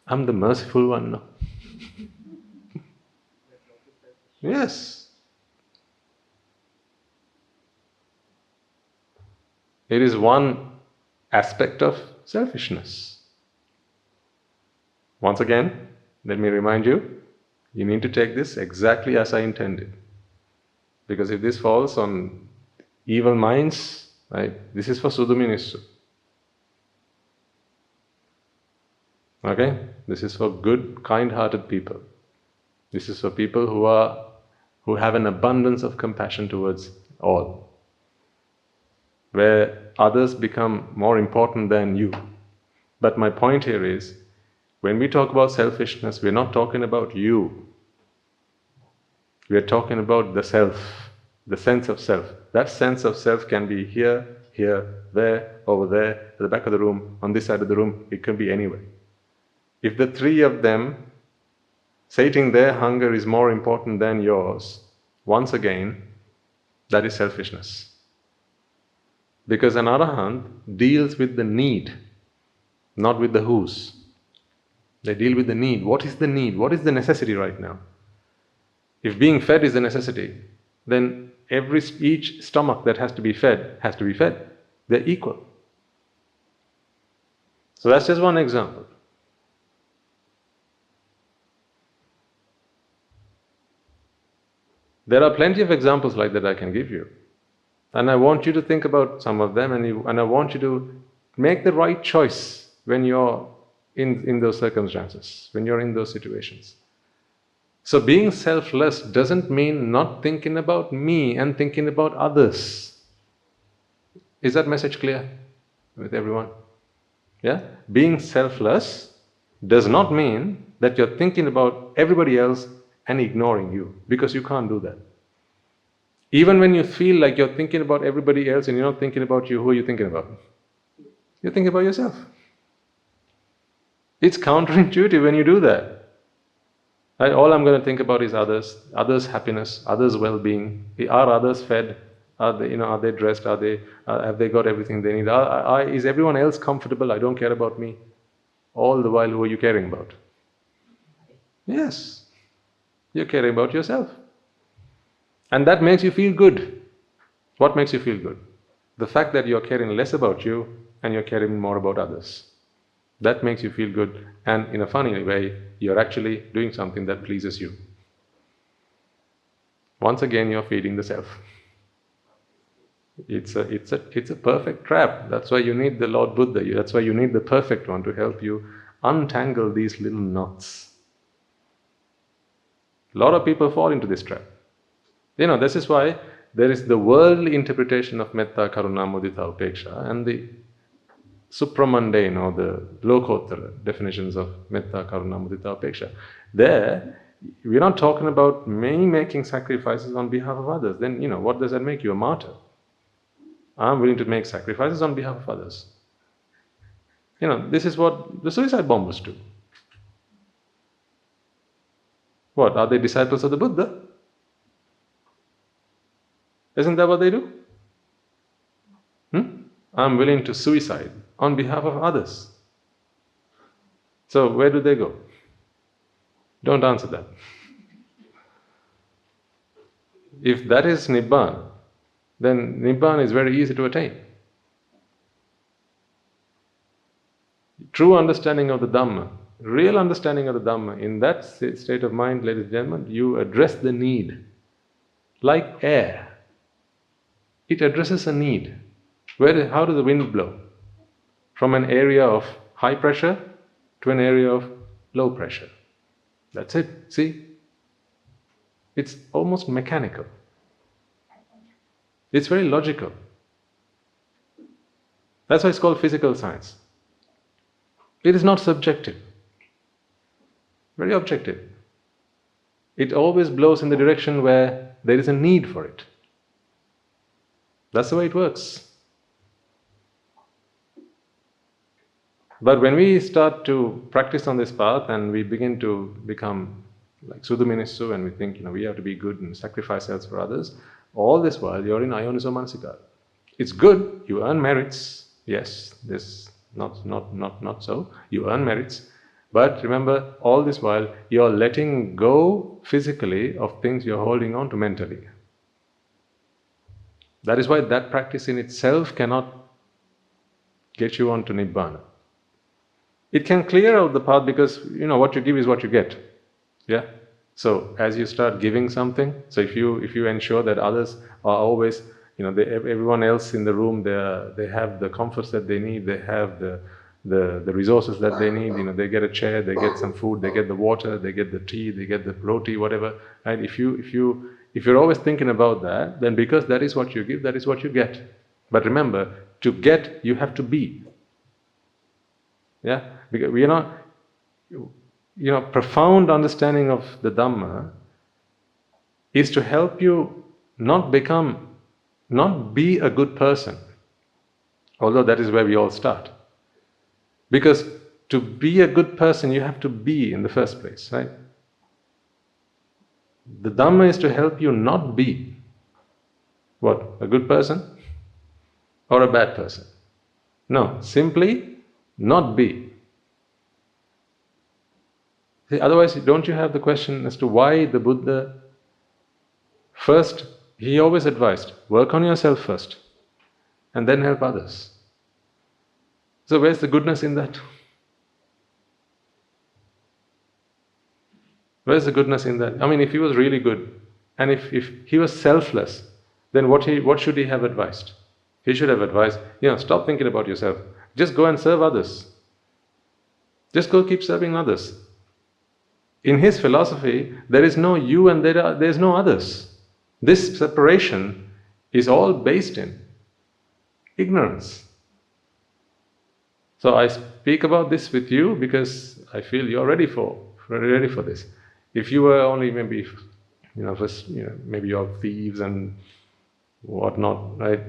I'm the merciful one now. Yes. It is one aspect of selfishness. Once again, let me remind you, you need to take this exactly as I intended. Because if this falls on evil minds, right, this is for Suduminissu. Okay? This is for good, kind-hearted people. This is for people who have an abundance of compassion towards all, where others become more important than you. But my point here is, when we talk about selfishness, we're not talking about you. We're talking about the self, the sense of self. That sense of self can be here, there, over there, at the back of the room, on this side of the room. It can be anywhere. If the 3 of them sating their hunger is more important than yours, once again, that is selfishness. Because an arahant deals with the need, not with the whos. They deal with the need. What is the need? What is the necessity right now? If being fed is a necessity, then each stomach that has to be fed has to be fed. They're equal. So that's just one example. There are plenty of examples like that I can give you. And I want you to think about some of them, and I want you to make the right choice when you're in those circumstances, when you're in those situations. So being selfless doesn't mean not thinking about me and thinking about others. Is that message clear with everyone? Yeah? Being selfless does not mean that you're thinking about everybody else and ignoring you, because you can't do that. Even when you feel like you're thinking about everybody else and you're not thinking about you, who are you thinking about? You're thinking about yourself. It's counterintuitive when you do that. Right? All I'm going to think about is others' happiness, others' well-being. Are others fed? Are they dressed? Have they got everything they need? Is everyone else comfortable? I don't care about me. All the while, who are you caring about? Yes, you're caring about yourself. And that makes you feel good. What makes you feel good? The fact that you're caring less about you and you're caring more about others. That makes you feel good, and in a funny way, you're actually doing something that pleases you. Once again, you're feeding the self. It's a perfect trap. That's why you need the Lord Buddha. That's why you need the perfect one to help you untangle these little knots. A lot of people fall into this trap. This is why there is the worldly interpretation of metta, karuna, mudita, upeksha, and the supramundane or the lokottara definitions of metta, karuna, mudita, upeksha. There, we're not talking about me making sacrifices on behalf of others. Then, what does that make you? A martyr. I'm willing to make sacrifices on behalf of others. This is what the suicide bombers do. What? Are they disciples of the Buddha? Isn't that what they do? I'm willing to suicide on behalf of others. So where do they go? Don't answer that. If that is Nibbana, then Nibbana is very easy to attain. True understanding of the Dhamma, real understanding of the Dhamma, in that state of mind, ladies and gentlemen, you address the need. Like air. It addresses a need. How does the wind blow? From an area of high pressure to an area of low pressure. That's it. See? It's almost mechanical. It's very logical. That's why it's called physical science. It is not subjective. Very objective. It always blows in the direction where there is a need for it. That's the way it works. But when we start to practice on this path and we begin to become like Suduminissu and we think, we have to be good and sacrifice ourselves for others, all this while you're in ayoniso manasikara. It's good, you earn merits. Yes, this not so. You earn merits. But remember, all this while you're letting go physically of things you're holding on to mentally. That is why that practice in itself cannot get you onto Nibbana. It can clear out the path because, what you give is what you get. Yeah? So, as you start giving something, so if you ensure that others are always, everyone else in the room, they have the comforts that they need, they have the resources that they need, they get a chair, they get some food, they get the water, they get the tea, they get the roti, whatever. Right? If you're always thinking about that, then because that is what you give, that is what you get. But remember, to get, you have to be. Yeah? Because we are not, profound understanding of the Dhamma is to help you not be a good person. Although that is where we all start. Because to be a good person, you have to be in the first place, right? The Dhamma is to help you not be, what? A good person? Or a bad person? No, simply not be. See, otherwise, don't you have the question as to why the Buddha first, he always advised, work on yourself first, and then help others. So where's the goodness in that? Where's the goodness in that? I mean, if he was really good, and if he was selfless, then what should he have advised? He should have advised, stop thinking about yourself. Just go and serve others. Just go keep serving others. In his philosophy, there is no you and there is no others. This separation is all based in ignorance. So I speak about this with you because I feel you're ready for this. If you were only maybe, maybe you're thieves and whatnot, right?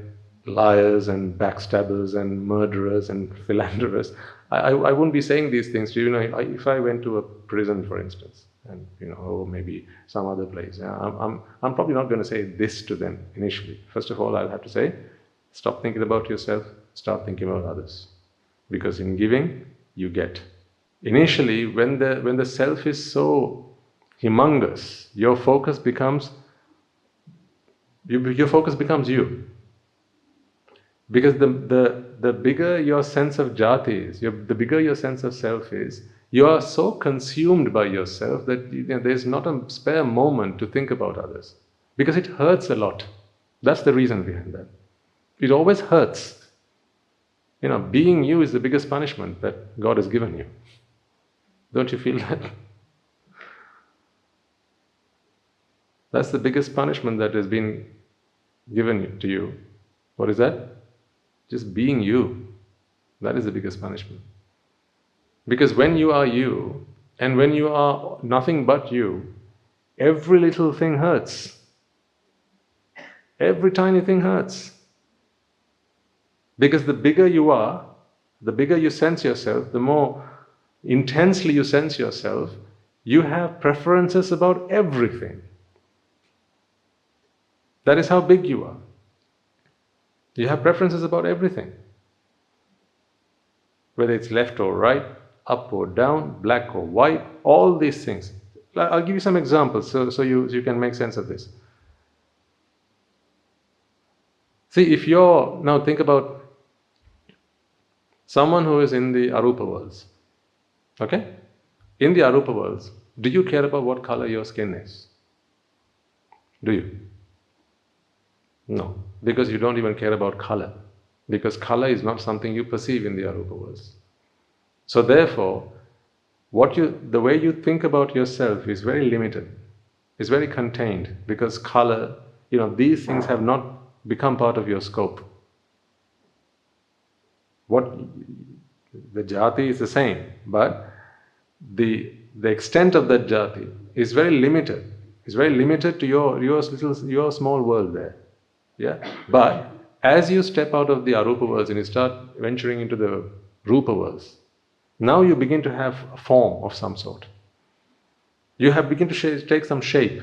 Liars and backstabbers and murderers and philanderers, I wouldn't be saying these things to you. If I went to a prison, for instance, and or maybe some other place, I'm probably not going to say this to them initially. First of all, I'll have to say, stop thinking about yourself, start thinking about others. Because in giving, you get. Initially, when the self is so humongous, your focus becomes you. Because the bigger your sense of Játi is, the bigger your sense of self is, you are so consumed by yourself that there's not a spare moment to think about others. Because it hurts a lot. That's the reason behind that. It always hurts. Being you is the biggest punishment that God has given you. Don't you feel that? That's the biggest punishment that has been given to you. What is that? Just being you. That is the biggest punishment. Because when you are you, and when you are nothing but you, every little thing hurts. Every tiny thing hurts. Because the bigger you are, the bigger you sense yourself, the more intensely you sense yourself, you have preferences about everything. That is how big you are. You have preferences about everything. Whether it's left or right, up or down, black or white, all these things. I'll give you some examples so you can make sense of this. See, now think about someone who is in the Arupa worlds. Okay? In the Arupa worlds, do you care about what color your skin is? Do you? No. Because you don't even care about color. Because color is not something you perceive in the Arupa worlds. So therefore, the way you think about yourself is very limited. It's very contained. Because color, these things have not become part of your scope. The Játi is the same, but the extent of that Játi is very limited. It's very limited to your small world there. Yeah. But as you step out of the Arupa worlds and you start venturing into the Rupa worlds, now you begin to have a form of some sort. You have begin to take some shape,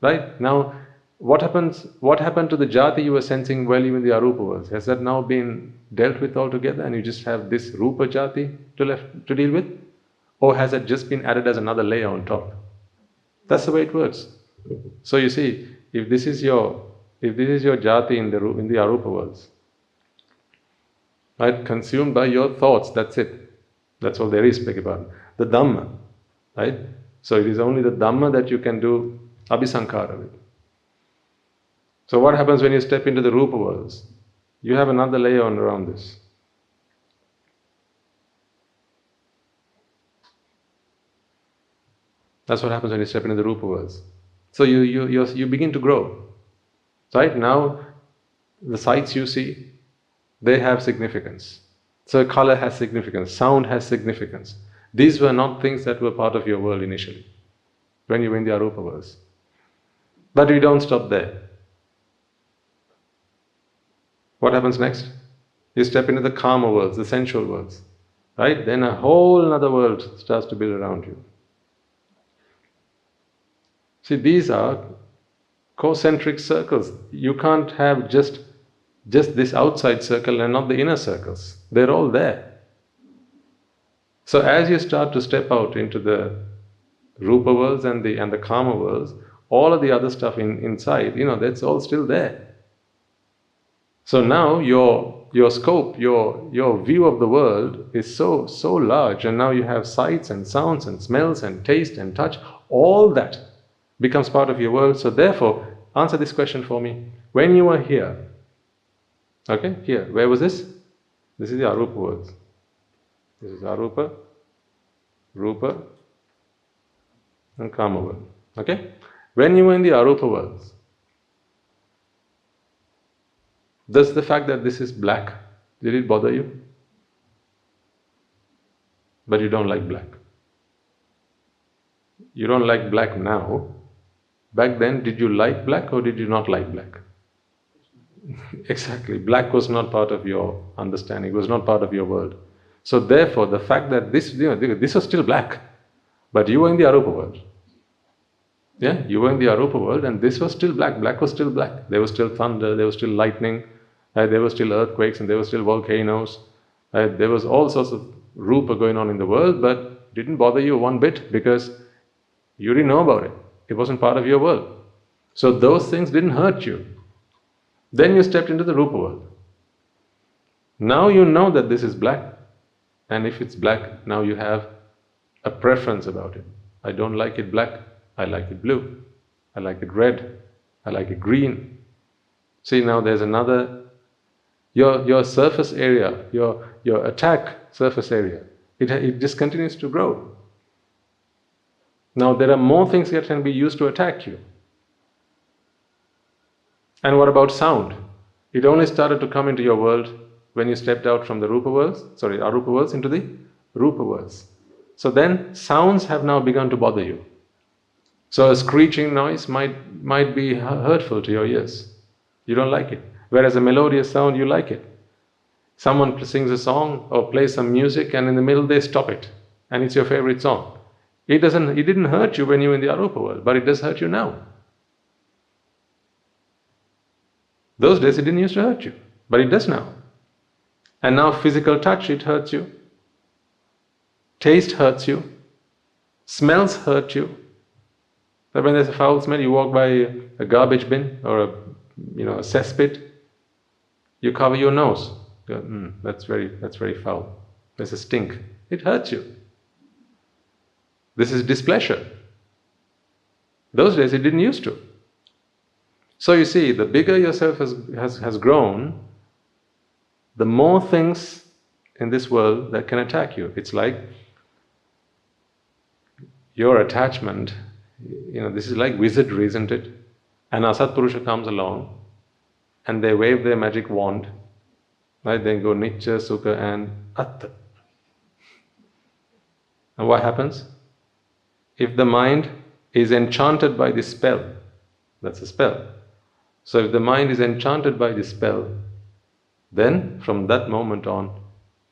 right? Now, what happened to the Játi you were sensing while you were in the Arupa worlds? Has that now been dealt with altogether and you just have this Rupa Játi to deal with? Or has it just been added as another layer on top? That's the way it works. So you see, if this is your Játi in the Arupa worlds, right, consumed by your thoughts, that's it. That's all there is, beg your pardon. The Dhamma, right? So it is only the Dhamma that you can do abhisankara with. So what happens when you step into the Rupa worlds? You have another layer on around this. That's what happens when you step into the Rupa worlds. So you begin to grow. Right? Now, the sights you see, they have significance. So color has significance, sound has significance. These were not things that were part of your world initially, when you were in the Arupa worlds. But we don't stop there. What happens next? You step into the karma worlds, the sensual worlds. Right? Then a whole other world starts to build around you. See, these are concentric circles. You can't have just this outside circle and not the inner circles. They're all there. So as you start to step out into the Rupa worlds and the karma worlds, all of the other stuff inside, that's all still there. So now your scope, your view of the world is so large, and now you have sights and sounds and smells and taste and touch. All that becomes part of your world. So therefore, answer this question for me. When you are here, okay, here, where was this? This is the arupa worlds. This is arupa, rupa, and kama world. Okay? When you were in the arupa worlds, does the fact that this is black, did it bother you? But you don't like black. You don't like black now. Back then, did you like black or did you not like black? Exactly. Black was not part of your understanding. It was not part of your world. So therefore, the fact that this was still black, but you were in the arupa world. Yeah, you were in the arupa world and this was still black. Black was still black. There was still thunder, there was still lightning, there were still earthquakes and there were still volcanoes. There was all sorts of rupa going on in the world, but it didn't bother you one bit because you didn't know about it. It wasn't part of your world. So those things didn't hurt you. Then you stepped into the rupa world. Now you know that this is black. And if it's black, now you have a preference about it. I don't like it black, I like it blue. I like it red, I like it green. See, now there's another, your surface area, your attack surface area, it just continues to grow. Now there are more things that can be used to attack you. And what about sound? It only started to come into your world when you stepped out from the arupa worlds into the rupa worlds. So then sounds have now begun to bother you. So a screeching noise might be hurtful to your ears. You don't like it. Whereas a melodious sound, you like it. Someone sings a song or plays some music and in the middle they stop it. And it's your favorite song. It didn't hurt you when you were in the arupa world, but it does hurt you now. Those days it didn't used to hurt you, but it does now. And now physical touch, it hurts you. Taste hurts you. Smells hurt you. But when there's a foul smell, you walk by a garbage bin or a cesspit, you cover your nose. You go, that's very foul. There's a stink. It hurts you. This is displeasure. Those days it didn't used to. So you see, the bigger yourself has grown, the more things in this world that can attack you. It's like your attachment, this is like wizardry, isn't it? An asatpurusha comes along and they wave their magic wand, right? They go Nitya, Sukha and Atta. And what happens? If the mind is enchanted by this spell, that's a spell. So if the mind is enchanted by this spell, then from that moment on,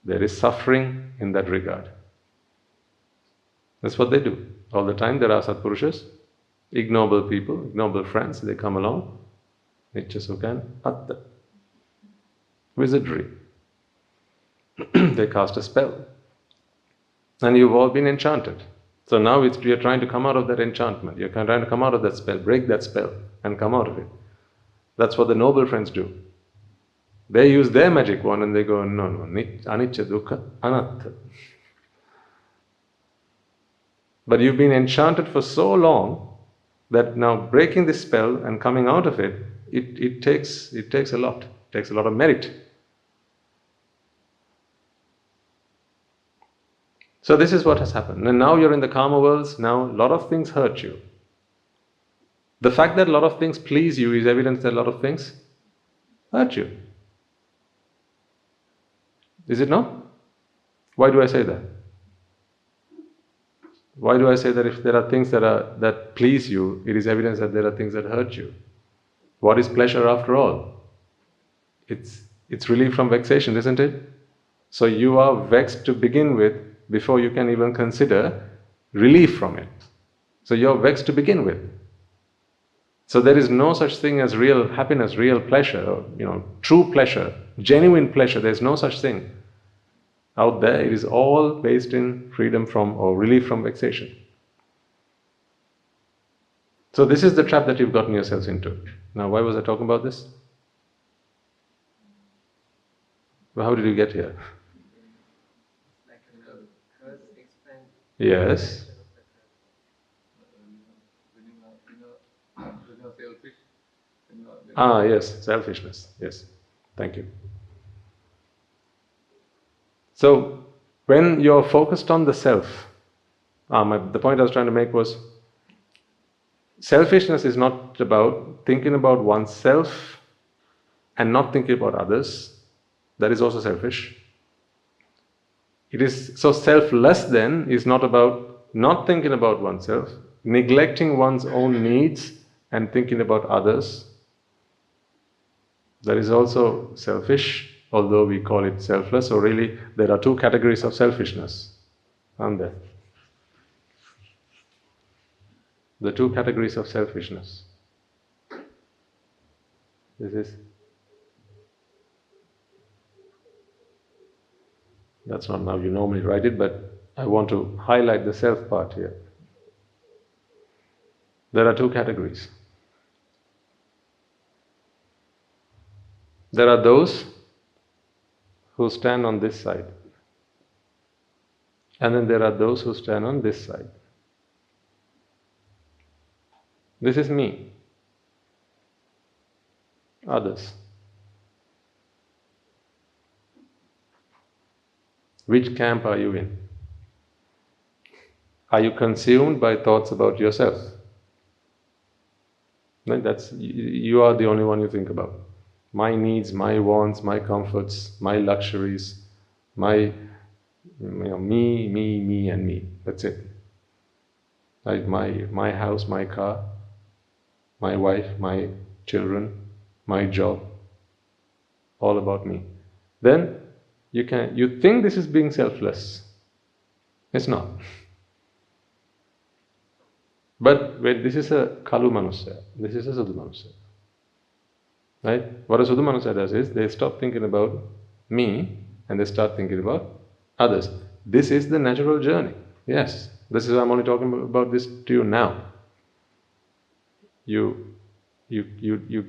there is suffering in that regard. That's what they do. All the time there are Satpurushas, ignoble people, ignoble friends, they come along, Nitya Sukha and Atta. Wizardry. They cast a spell. And you've all been enchanted. So now you're trying to come out of that enchantment. You're trying to come out of that spell, break that spell and come out of it. That's what the noble friends do. They use their magic wand and they go, no, anicca, dukkha, anatta. But you've been enchanted for so long that now breaking this spell and coming out of it, it takes a lot. It takes a lot of merit. So this is what has happened. And now you're in the karma worlds, now a lot of things hurt you. The fact that a lot of things please you is evidence that a lot of things hurt you. Is it not? Why do I say that? Why do I say that if there are things that please you, it is evidence that there are things that hurt you? What is pleasure after all? It's relief from vexation, isn't it? So you are vexed to begin with before you can even consider relief from it. So you're vexed to begin with. So there is no such thing as real happiness, real pleasure, or, true pleasure, genuine pleasure. There's no such thing. Out there, it is all based in freedom from or relief from vexation. So this is the trap that you've gotten yourselves into. Now, why was I talking about this? Well, how did you get here? Like curse expand. Yes. When you're selfish, when Yes, selfishness. Yes, thank you. So, when you're focused on the self, the point I was trying to make was, selfishness is not about thinking about oneself and not thinking about others. That is also selfish. It is so selfless then is not about not thinking about oneself, neglecting one's own needs and thinking about others. That is also selfish, although we call it selfless. So really, there are two categories of selfishness, aren't there? The two categories of selfishness. That's not how you normally write it, but I want to highlight the self part here. There are two categories. There are those who stand on this side, and then there are those who stand on this side. This is me. Others. Which camp are you in? Are you consumed by thoughts about yourself? You are the only one you think about. My needs, my wants, my comforts, my luxuries, me, and me. That's it. Like my house, my car, my wife, my children, my job, all about me. Then you think this is being selfless. It's not. But this is a kalu manusya, this is a sudhu manusya. Right? What a sudhu manusya does is, they stop thinking about me and they start thinking about others. This is the natural journey. Yes. This is why I'm only talking about this to you now. You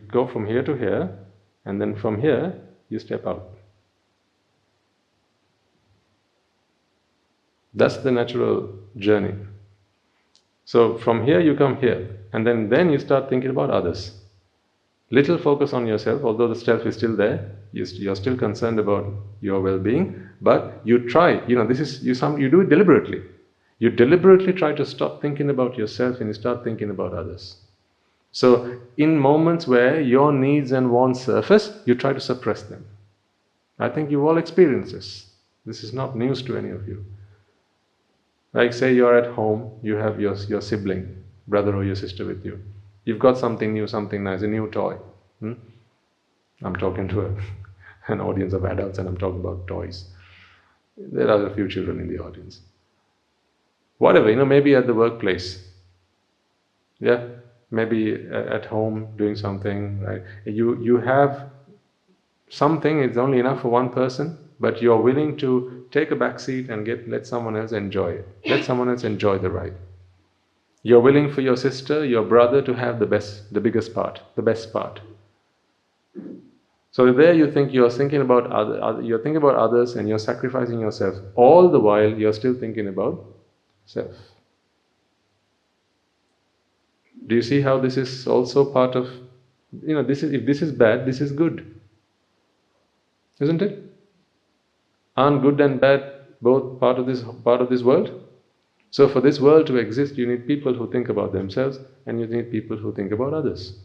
go from here to here, and then from here you step out. That's the natural journey. So from here you come here, and then you start thinking about others. Little focus on yourself, although the self is still there. You're still concerned about your well-being, but you try. You do it deliberately. You deliberately try to stop thinking about yourself and you start thinking about others. So in moments where your needs and wants surface, you try to suppress them. I think you've all experienced this. This is not news to any of you. Like say you're at home, you have your sibling, brother or your sister with you. You've got something new, something nice, a new toy. I'm talking to an audience of adults and I'm talking about toys. There are a few children in the audience. Whatever, maybe at the workplace. Yeah, maybe at home doing something, right? You have something, it's only enough for one person, but you're willing to take a back seat and let someone else enjoy it. Let someone else enjoy the ride. You're willing for your sister, your brother to have the biggest part, the best part. So there you're thinking about others and you're sacrificing yourself. All the while you're still thinking about self. Do you see how this is also part of, if this is bad, this is good. Isn't it? Aren't good and bad both part of this world? So for this world to exist, you need people who think about themselves and you need people who think about others.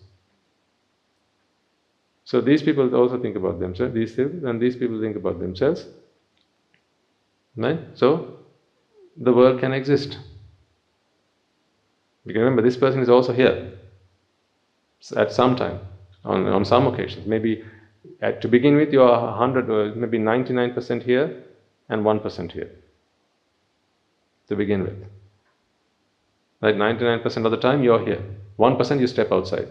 So these people also think about themselves, and these people think about themselves. Right? So the world can exist. You can remember this person is also here at some time, on some occasions. Maybe to begin with you are 100 or maybe 99% here and 1% here. To begin with. Like 99% of the time you're here. 1% you step outside.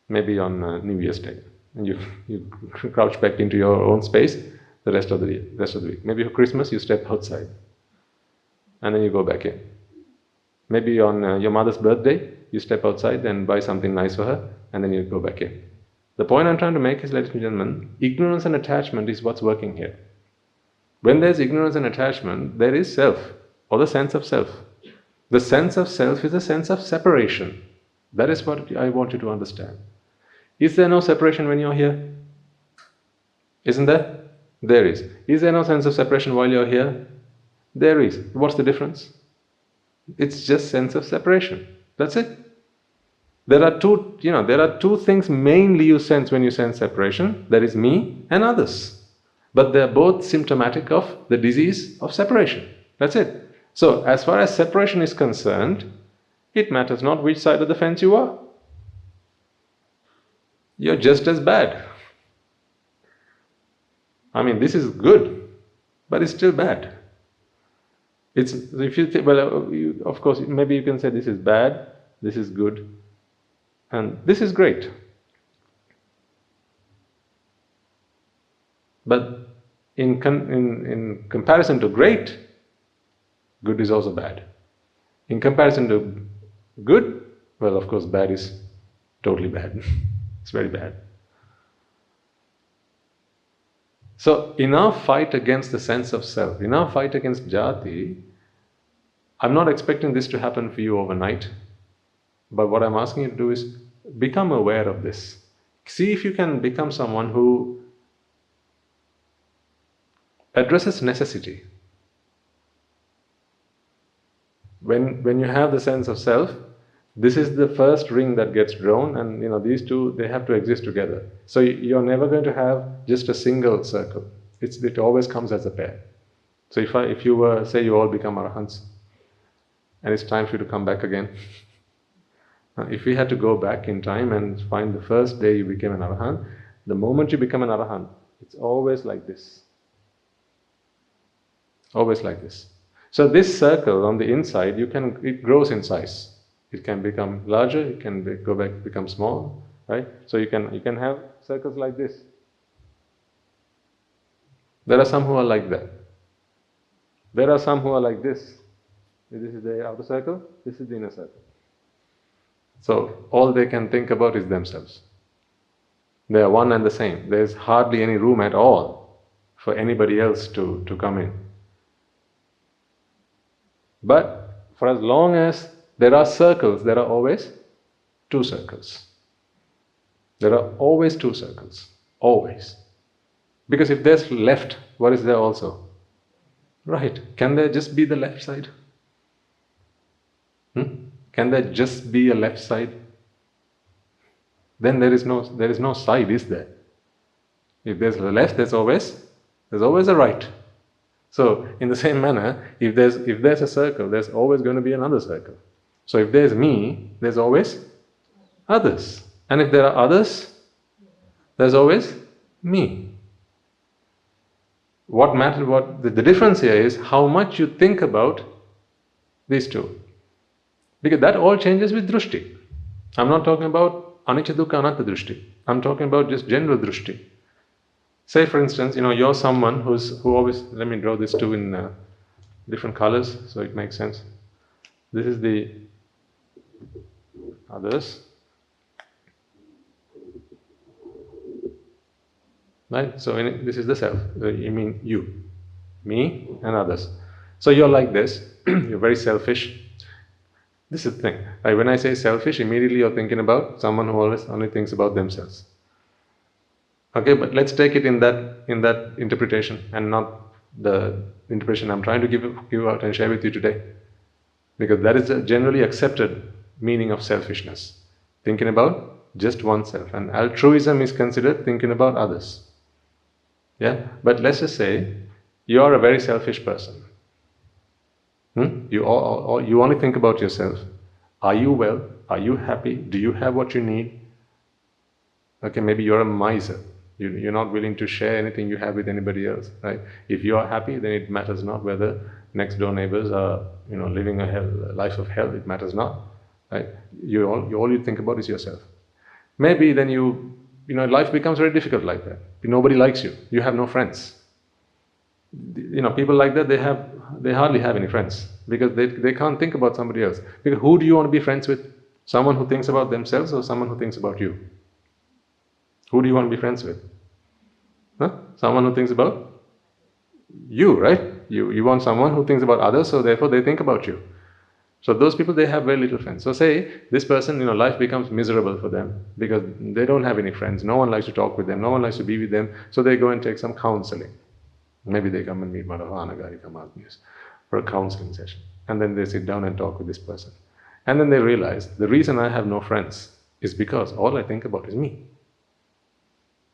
Maybe on New Year's Day. And you crouch back into your own space the rest of the week. Maybe for Christmas you step outside. And then you go back in. Maybe on your mother's birthday, you step outside and buy something nice for her, and then you go back in. The point I'm trying to make is, ladies and gentlemen, ignorance and attachment is what's working here. When there's ignorance and attachment, there is self, or the sense of self. The sense of self is a sense of separation. That is what I want you to understand. Is there no separation when you're here? Isn't there? There is. Is there no sense of separation while you're here? There is. What's the difference? It's just sense of separation. That's it. There are two things mainly you sense when you sense separation. There is me and others. But they're both symptomatic of the disease of separation. That's it. So, as far as separation is concerned, it matters not which side of the fence you are. You're just as bad. I mean, this is good, but it's still bad. It's, if you think, well, of course, maybe you can say this is bad, this is good, and this is great. But in comparison to great, good is also bad. In comparison to good, well, of course, bad is totally bad. It's very bad. So, in our fight against the sense of self, in our fight against Játi, I'm not expecting this to happen for you overnight. But what I'm asking you to do is become aware of this. See if you can become someone who addresses necessity. When you have the sense of self, this is the first ring that gets drawn, and these two, they have to exist together. So you're never going to have just a single circle. It always comes as a pair. So if you were, say you all become Arahants, and it's time for you to come back again. If we had to go back in time and find the first day you became an Arahant, the moment you become an Arahant, it's always like this. Always like this. So this circle on the inside, it grows in size. It can become larger, it can go back, become small, right? So you can have circles like this. There are some who are like that. There are some who are like this. This is the outer circle, this is the inner circle. So all they can think about is themselves. They are one and the same. There's hardly any room at all for anybody else to come in. But for as long as there are circles, there are always two circles. There are always two circles. Always. Because if there's left, what is there also? Right. Can there just be the left side? Can there just be a left side? Then there is no side, is there? If there's a left, there's always a right. So in the same manner, if there's a circle, there's always going to be another circle. So if there's me, there's always others. And if there are others, there's always me. The difference here is how much you think about these two. Because that all changes with drushti. I'm not talking about anicca dukkha anatta drushti. I'm talking about just general drushti. Say for instance, you're someone who always, let me draw this too in different colors so it makes sense. This is the others. Right? So this is the self. You mean you, me and others. So you're like this, you're very selfish. This is the thing. Like when I say selfish, immediately you're thinking about someone who always only thinks about themselves. Okay, but let's take it in that interpretation and not the interpretation I'm trying to give out and share with you today. Because that is a generally accepted meaning of selfishness. Thinking about just oneself. And altruism is considered thinking about others. Yeah? But let's just say you are a very selfish person. You only think about yourself. Are you well? Are you happy? Do you have what you need? Okay, maybe you're a miser. You're not willing to share anything you have with anybody else, right? If you are happy, then it matters not whether next door neighbors are, living a life of hell. It matters not, right? All you think about is yourself. Maybe then life becomes very difficult like that. Nobody likes you. You have no friends. People like that, they hardly have any friends because they can't think about somebody else. Because who do you want to be friends with? Someone who thinks about themselves or someone who thinks about you? Who do you want to be friends with? Someone who thinks about you, right? You want someone who thinks about others, so therefore they think about you. So those people, they have very little friends. So say this person, life becomes miserable for them because they don't have any friends. No one likes to talk with them. No one likes to be with them. So they go and take some counseling. Maybe they come and meet Madhavanagari for a counseling session. And then they sit down and talk with this person. And then they realize the reason I have no friends is because all I think about is me.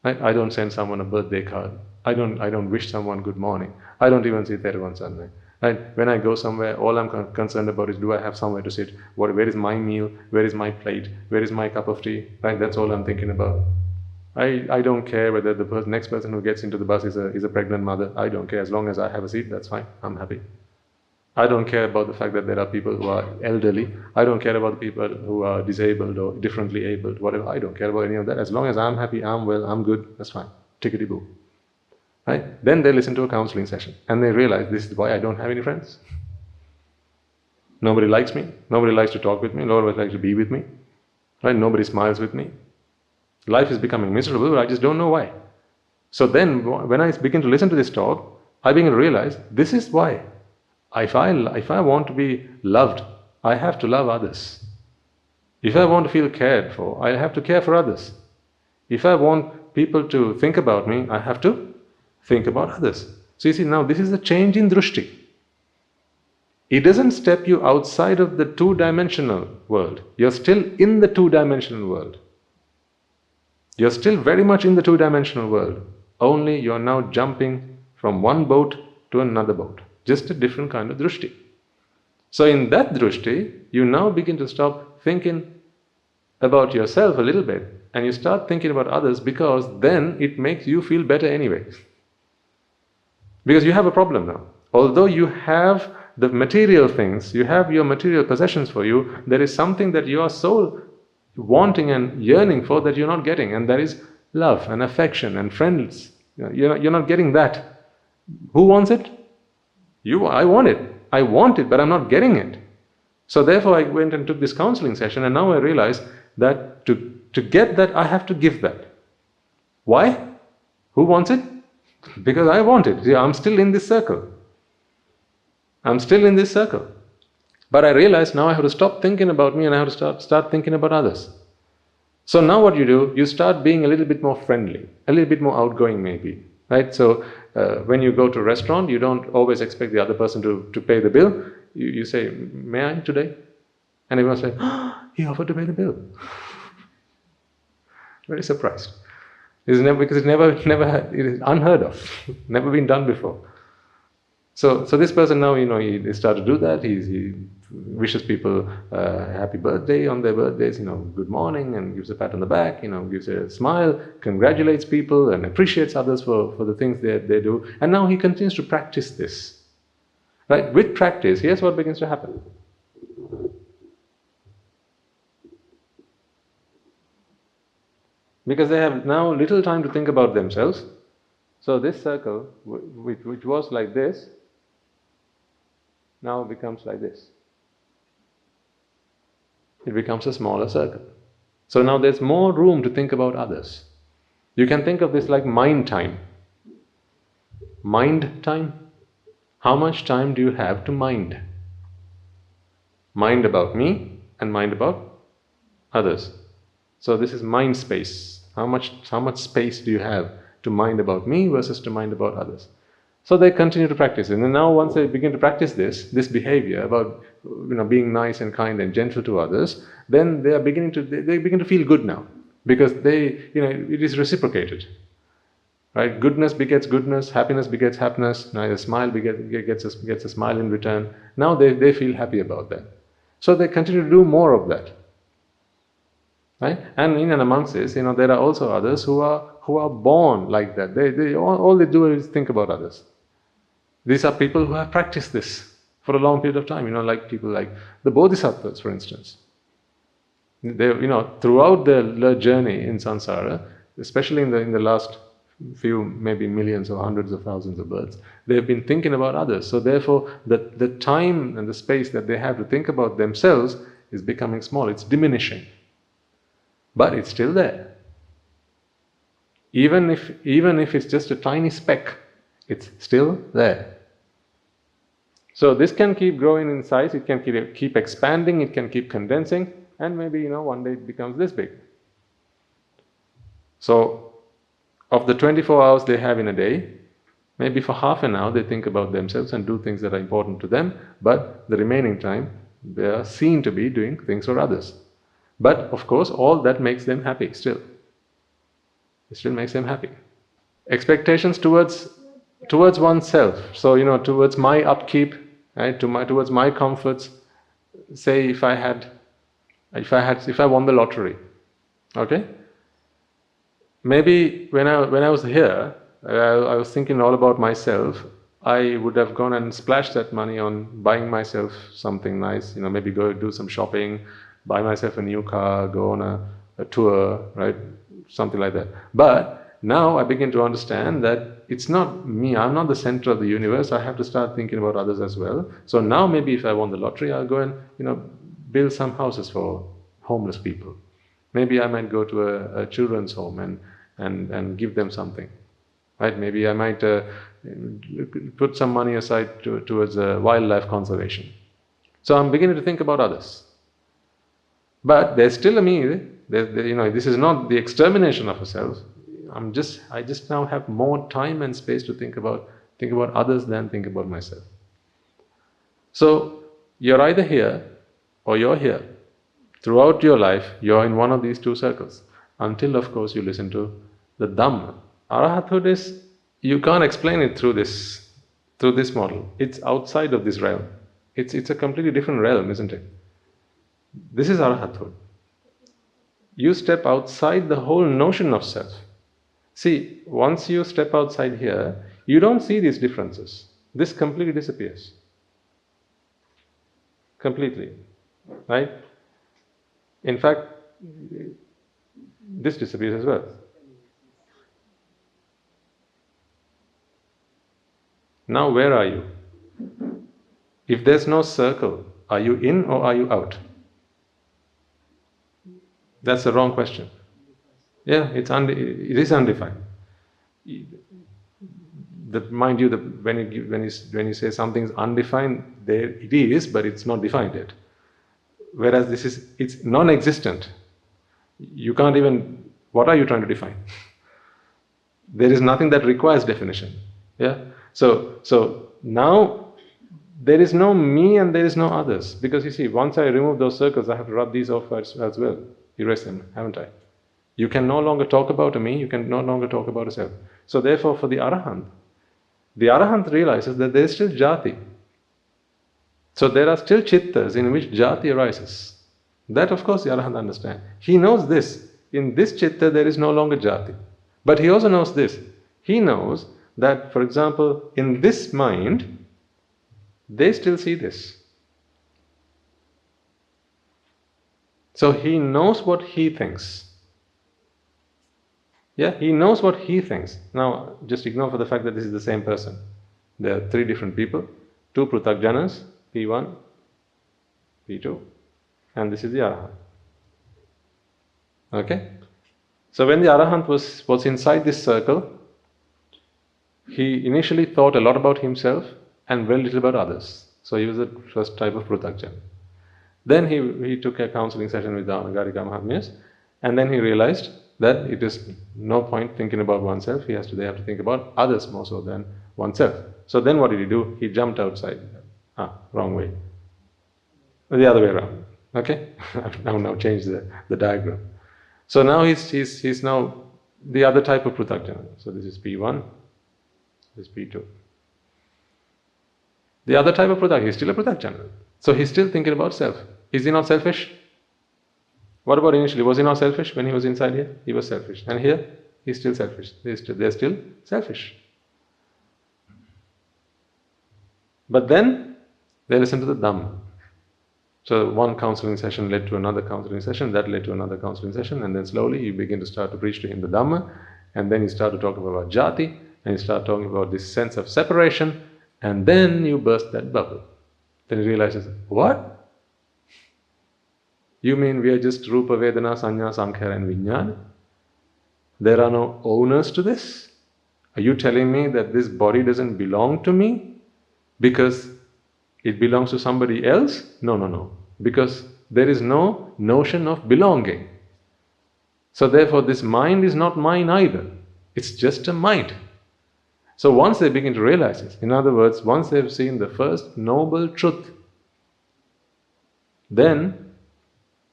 Right? I don't send someone a birthday card. I don't wish someone good morning. I don't even see Theruvan Sunday. Right? When I go somewhere, all I'm concerned about is, do I have somewhere to sit? Where is my meal? Where is my plate? Where is my cup of tea? Right? That's all I'm thinking about. I don't care whether the next person who gets into the bus is a pregnant mother. I don't care. As long as I have a seat, that's fine. I'm happy. I don't care about the fact that there are people who are elderly. I don't care about the people who are disabled or differently abled, whatever. I don't care about any of that. As long as I'm happy, I'm well, I'm good, that's fine. Tickety-boo. Right? Then they listen to a counseling session and they realize this is why I don't have any friends. Nobody likes me. Nobody likes to talk with me. Nobody likes to be with me. Right? Nobody smiles with me. Life is becoming miserable, but I just don't know why. So then, when I begin to listen to this talk, I begin to realize this is why. If I want to be loved, I have to love others. If I want to feel cared for, I have to care for others. If I want people to think about me, I have to think about others. So you see, now this is a change in drashti. It doesn't step you outside of the two-dimensional world. You're still in the two-dimensional world. You're still very much in the two-dimensional world. Only you're now jumping from one boat to another boat. Just a different kind of drashti. So in that drashti, you now begin to stop thinking about yourself a little bit and you start thinking about others, because then it makes you feel better anyway. Because you have a problem now. Although you have the material things, you have your material possessions for you, there is something that you are so wanting and yearning for that you're not getting, and that is love and affection and friends. You're not getting that. Who wants it? I want it, but I'm not getting it. So therefore I went and took this counseling session, and now I realize that to get that, I have to give that. Why? Who wants it? Because I want it. See, I'm still in this circle. But I realize now I have to stop thinking about me and I have to start thinking about others. So now what you do, you start being a little bit more friendly, a little bit more outgoing maybe. Right? So when you go to a restaurant, you don't always expect the other person to pay the bill. You say, may I today? And everyone's like, oh, he offered to pay the bill. Very surprised. Because it is unheard of, never been done before. So this person now, he started to do that. He wishes people happy birthday on their birthdays, good morning, and gives a pat on the back, gives a smile, congratulates people and appreciates others for the things they do. And now he continues to practice this. Right? With practice, here's what begins to happen. Because they have now little time to think about themselves. So this circle, which was like this, now becomes like this. It becomes a smaller circle. So now there's more room to think about others. You can think of this like mind time. Mind time? How much time do you have to mind? Mind about me and mind about others. So this is mind space. How much space do you have to mind about me versus to mind about others? So they continue to practice it. And now once they begin to practice this behavior about being nice and kind and gentle to others, then they begin to feel good now. Because it is reciprocated. Right? Goodness begets goodness, happiness begets happiness, now a smile gets a smile in return. Now they feel happy about that. So they continue to do more of that. Right? And in and amongst this, there are also others who are born like that. All they do is think about others. These are people who have practiced this for a long period of time. Like people like the Bodhisattvas, for instance. They, throughout their journey in samsara, especially in the last few, maybe millions or hundreds of thousands of births, they have been thinking about others. So therefore, the time and the space that they have to think about themselves is becoming small. It's diminishing. But it's still there. Even if it's just a tiny speck, it's still there. So this can keep growing in size, it can keep expanding, it can keep condensing, and maybe one day it becomes this big. So of the 24 hours they have in a day, maybe for half an hour they think about themselves and do things that are important to them, but the remaining time they are seen to be doing things for others. But of course all that makes them happy still. It still makes them happy. Expectations towards oneself. So towards my upkeep, right? Towards my comforts. Say if I won the lottery, okay? Maybe when I was here, I was thinking all about myself. I would have gone and splashed that money on buying myself something nice. Maybe go do some shopping, buy myself a new car, go on a tour, right? Something like that. But now I begin to understand that it's not me. I'm not the center of the universe. I have to start thinking about others as well. So now maybe if I won the lottery, I'll go and build some houses for homeless people. Maybe I might go to a children's home and give them something, right? Maybe I might put some money aside towards wildlife conservation. So I'm beginning to think about others. But there's still a me. This is not the extermination of a self. I just now have more time and space to think about others than think about myself. So you're either here or you're here. Throughout your life, you're in one of these two circles. Until, of course, you listen to the Dhamma. Arahanthhood is, you can't explain it through this model. It's outside of this realm. It's a completely different realm, isn't it? This is Arahanthhood. You step outside the whole notion of self. See, once you step outside here, you don't see these differences. This completely disappears. Completely. Right? In fact, this disappears as well. Now where are you? If there's no circle, are you in or are you out? That's the wrong question. Yeah, it is undefined. Mind you, when you say something's undefined, there it is, but it's not defined yet. Whereas it's non-existent. You can't even. What are you trying to define? There is nothing that requires definition. Yeah. So now there is no me and there is no others, because you see, once I remove those circles, I have to rub these off as well. Erase them, haven't I? You can no longer talk about a me, you can no longer talk about a self. So therefore for the Arahant realizes that there is still Játi. So there are still Chittas in which Játi arises. That of course the Arahant understands. He knows this. In this Chitta there is no longer Játi. But he also knows this. He knows that, for example, in this mind, they still see this. So he knows what he thinks. Yeah, he knows what he thinks. Now, just ignore for the fact that this is the same person. There are three different people, two Pruthakjanas, P1, P2, and this is the Arahant. Okay? So when the Arahant was inside this circle, he initially thought a lot about himself and very little about others. So he was the first type of Pruthakjana. Then he took a counseling session with the Anagarika Mahatmyas, and then he realized that it is no point thinking about oneself. They have to think about others more so than oneself. So then what did he do? He jumped outside. Wrong way. The other way around. Okay? I've now changed the diagram. So now he's now the other type of Pruthakjana. So this is P1, this is P2. The other type of Pruthak, he's still a Pruthakjana. So he's still thinking about self. Is he not selfish? What about initially? Was he not selfish when he was inside here? He was selfish. And here, he's still selfish. They're still selfish. But then, they listen to the Dhamma. So one counseling session led to another counseling session, that led to another counseling session, and then slowly you begin to start to preach to him the Dhamma, and then you start to talk about Játi, and you start talking about this sense of separation, and then you burst that bubble. Then he realizes, what? You mean we are just Rupa, Vedana, Sanya, Sankhara and Vijnana? There are no owners to this? Are you telling me that this body doesn't belong to me? Because it belongs to somebody else? No. Because there is no notion of belonging. So therefore this mind is not mine either. It's just a mind. So once they begin to realize this, in other words, once they've seen the first noble truth, then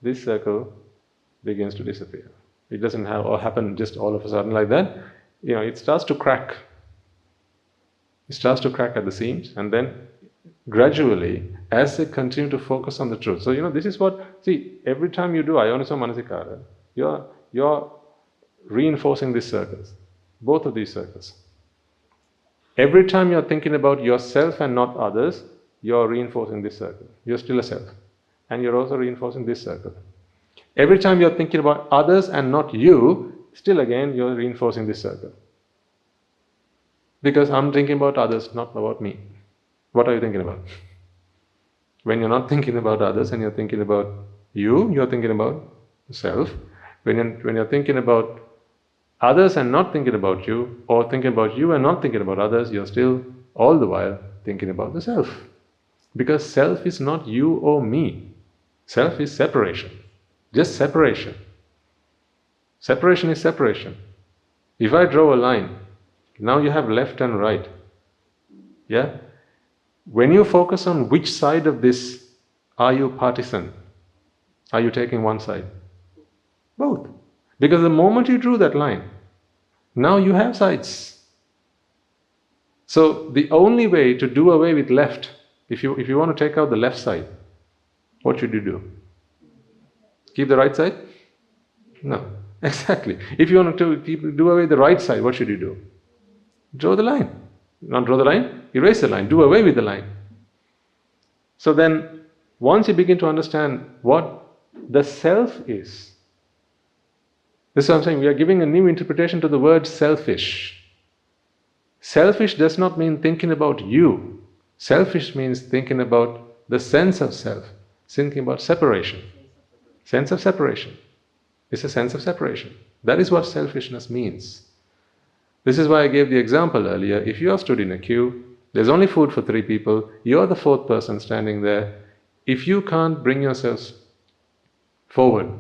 this circle begins to disappear. It doesn't happen just all of a sudden like that. It starts to crack. It starts to crack at the seams, and then gradually, as they continue to focus on the truth. So this is what, every time you do ayoniso manasikara, you're reinforcing these circles, both of these circles. Every time you're thinking about yourself and not others, you're reinforcing this circle. You're still a self. And you're also reinforcing this circle. Every time you're thinking about others and not you, still again you're reinforcing this circle. Because I'm thinking about others, not about me. What are you thinking about? When you're not thinking about others and you're thinking about you, you're thinking about self. When you're thinking about others and not thinking about you, or thinking about you and not thinking about others, you're still all the while thinking about the self. Because self is not you or me. Self is separation. Just separation. Separation is separation. If I draw a line, now you have left and right. Yeah? When you focus on which side of this are you partisan? Are you taking one side? Both. Because the moment you drew that line, now you have sides. So the only way to do away with left, if you want to take out the left side, what should you do? Keep the right side? No. Exactly. If you want to do away with the right side, what should you do? Draw the line. Not draw the line, erase the line, do away with the line. So then, once you begin to understand what the self is, this is what I'm saying, we are giving a new interpretation to the word selfish. Selfish does not mean thinking about you. Selfish means thinking about the sense of self, thinking about separation. Sense of separation. It's a sense of separation. That is what selfishness means. This is why I gave the example earlier. If you are stood in a queue, there's only food for 3 people, you're the 4th person standing there. If you can't bring yourselves forward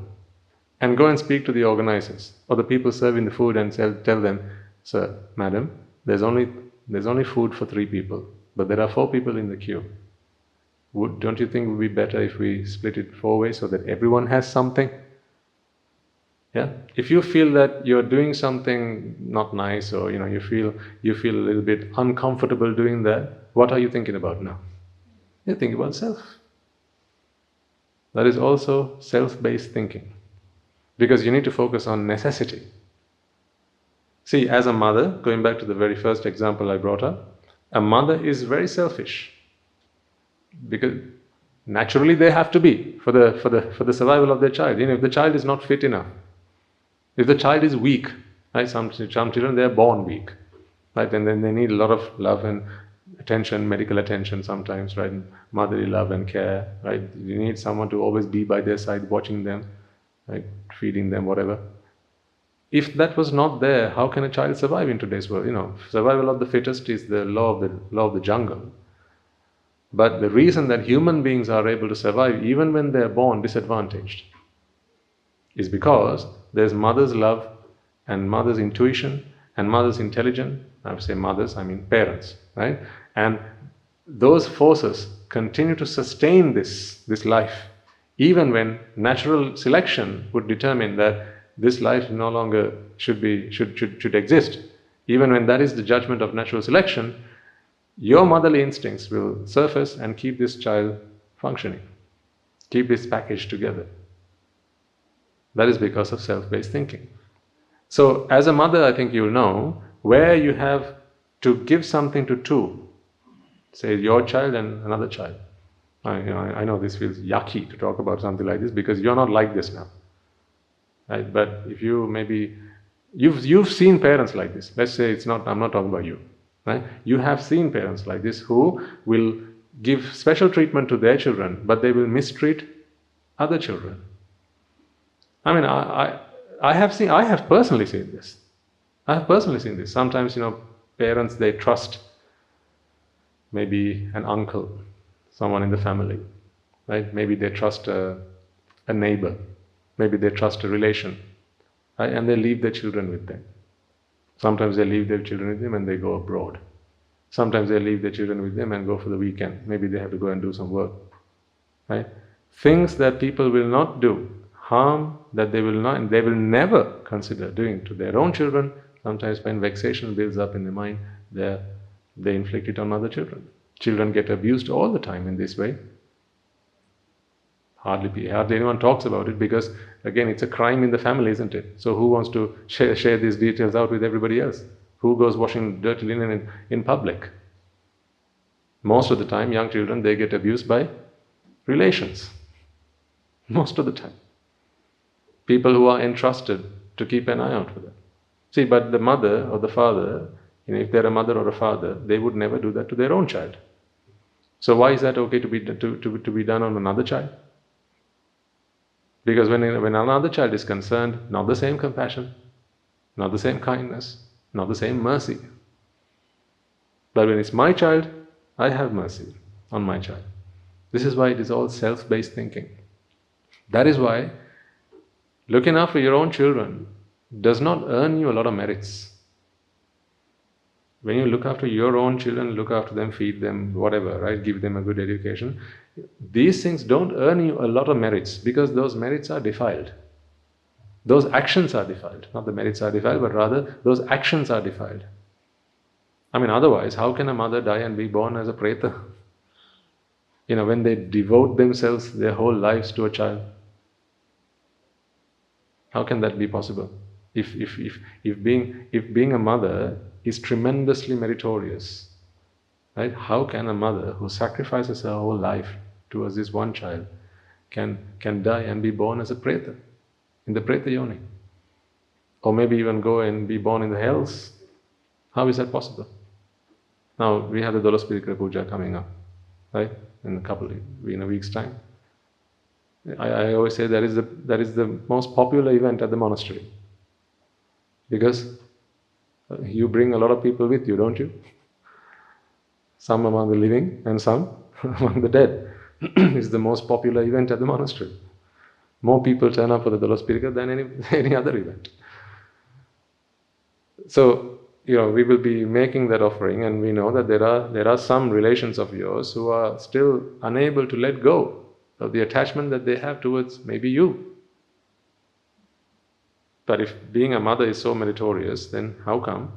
and go and speak to the organizers or the people serving the food and tell them, sir, madam, there's only food for 3 people, but there are 4 people in the queue. Don't you think it would be better if we split it 4 ways so that everyone has something? Yeah. If you feel that you're doing something not nice, or you feel a little bit uncomfortable doing that, what are you thinking about now? You're thinking about self. That is also self-based thinking, because you need to focus on necessity. See, as a mother, going back to the very first example I brought up, a mother is very selfish, because naturally they have to be for the survival of their child. If the child is not fit enough, if the child is weak, right? Some children, they are born weak, right? And then they need a lot of love and attention, medical attention sometimes, right? Motherly love and care, right? You need someone to always be by their side, watching them, right? Feeding them, whatever. If that was not there, how can a child survive in today's world? Survival of the fittest is the law of the jungle. But the reason that human beings are able to survive even when they are born disadvantaged is because there's mother's love and mother's intuition and mother's intelligence. I would say mothers, I mean parents, right? And those forces continue to sustain this life, even when natural selection would determine that this life no longer should exist. Even when that is the judgment of natural selection, your motherly instincts will surface and keep this child functioning, keep this package together. That is because of self-based thinking. So as a mother, I think you'll know where you have to give something to 2, say your child and another child. I know this feels yucky to talk about something like this because you're not like this now, right? But if you maybe you've seen parents like this. Let's say I'm not talking about you, right? You have seen parents like this who will give special treatment to their children, but they will mistreat other children. I mean, I have personally seen this. Sometimes, parents, they trust maybe an uncle someone in the family, right? Maybe they trust a neighbor, maybe they trust a relation, right? And they leave their children with them. Sometimes they leave their children with them and they go abroad. Sometimes they leave their children with them and go for the weekend. Maybe they have to go and do some work, right? Things that people will not do, harm that they will never consider doing to their own children. Sometimes when vexation builds up in the mind, they inflict it on other children. Children get abused all the time in this way. Hardly anyone talks about it because, again, it's a crime in the family, isn't it? So who wants to share these details out with everybody else? Who goes washing dirty linen in public? Most of the time, young children, they get abused by relations. Most of the time. People who are entrusted to keep an eye out for them. See, but the mother or the father, if they're a mother or a father, they would never do that to their own child. So why is that okay to be done on another child? Because when another child is concerned, not the same compassion, not the same kindness, not the same mercy. But when it's my child, I have mercy on my child. This is why it is all self-based thinking. That is why looking after your own children does not earn you a lot of merits. When you look after your own children, look after them, feed them, whatever, right? Give them a good education. These things don't earn you a lot of merits because those merits are defiled. Those actions are defiled. Not the merits are defiled, but rather those actions are defiled. Otherwise, how can a mother die and be born as a préta? When they devote themselves, their whole lives to a child. How can that be possible? If being a mother is tremendously meritorious, right? How can a mother who sacrifices her whole life towards this one child can die and be born as a préta, in the préta yoni? Or maybe even go and be born in the hells? How is that possible? Now, we have the Dolaspirikara Puja coming up, right? In a week's time. I always say that is the most popular event at the monastery. Because you bring a lot of people with you, don't you? Some among the living and some among the dead. It's the most popular event at the monastery. More people turn up for the Dolaspirika than any other event. So, we will be making that offering, and we know that there are some relations of yours who are still unable to let go of the attachment that they have towards maybe you. But if being a mother is so meritorious, then how come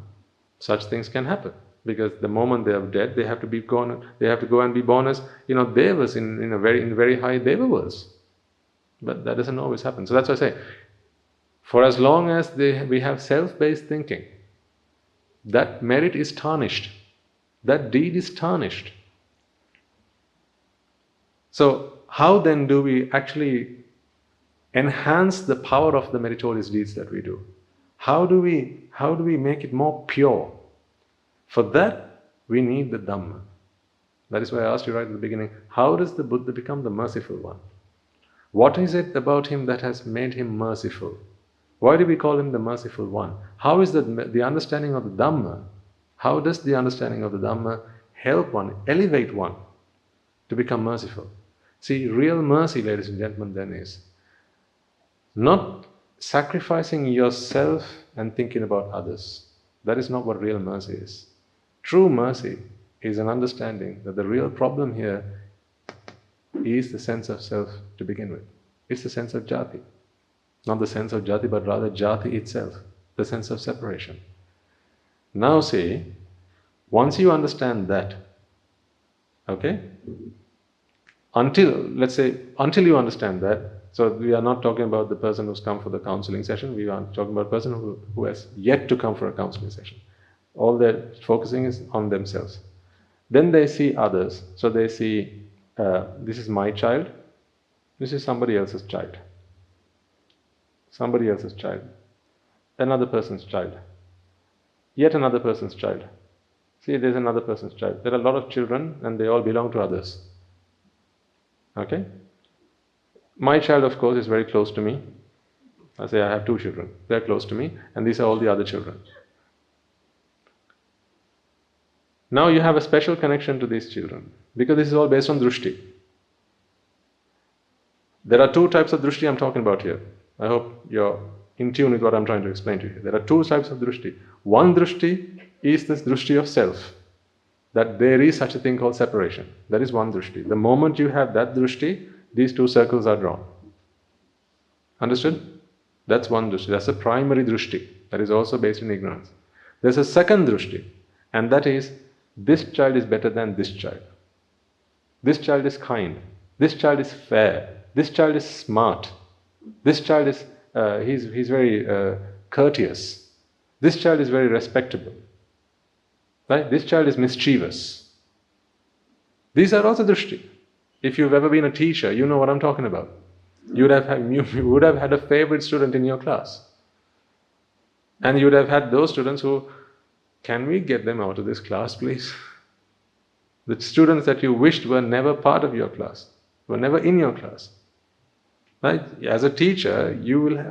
such things can happen? Because the moment they are dead, they have to go and be born as devas in very high deva worlds. But that doesn't always happen. So that's why I say, for as long as we have self-based thinking, that merit is tarnished. That deed is tarnished. So how then do we actually enhance the power of the meritorious deeds that we do? How do we make it more pure? For that, we need the Dhamma. That is why I asked you right at the beginning, how does the Buddha become the Merciful One? What is it about him that has made him merciful? Why do we call him the Merciful One? How is the understanding of the Dhamma, how does the understanding of the Dhamma help one, elevate one to become merciful? See, real mercy, ladies and gentlemen, then is not sacrificing yourself and thinking about others. That is not what real mercy is. True mercy is an understanding that the real problem here is the sense of self to begin with. It's the sense of Játi. Not the sense of Játi, but rather Játi itself, the sense of separation. Now see, once you understand that, okay, until you understand that, so we are not talking about the person who's come for the counseling session, we are talking about a person who has yet to come for a counseling session. All their focusing is on themselves. Then they see others. So they see, this is my child, this is somebody else's child. Somebody else's child. Another person's child. Yet another person's child. See, there's another person's child. There are a lot of children and they all belong to others. Okay? My child, of course, is very close to me. I say I have 2 children. They're close to me, and these are all the other children. Now you have a special connection to these children, because this is all based on drishti. There are two types of drishti I'm talking about here. I hope you're in tune with what I'm trying to explain to you. There are two types of drishti. One drishti is this drishti of self, that there is such a thing called separation. That is one drishti. The moment you have that drishti, these two circles are drawn. Understood? That's one drishti. That's a primary drishti. That is also based in ignorance. There's a second drishti, and that is, this child is better than this child. This child is kind. This child is fair. This child is smart. This child is, he's very courteous. This child is very respectable. Right? This child is mischievous. These are also drishti. If you've ever been a teacher, you know what I'm talking about. You would have had a favorite student in your class. And you would have had those students who, can we get them out of this class, please? The students that you wished were never part of your class, were never in your class. Right? As a teacher,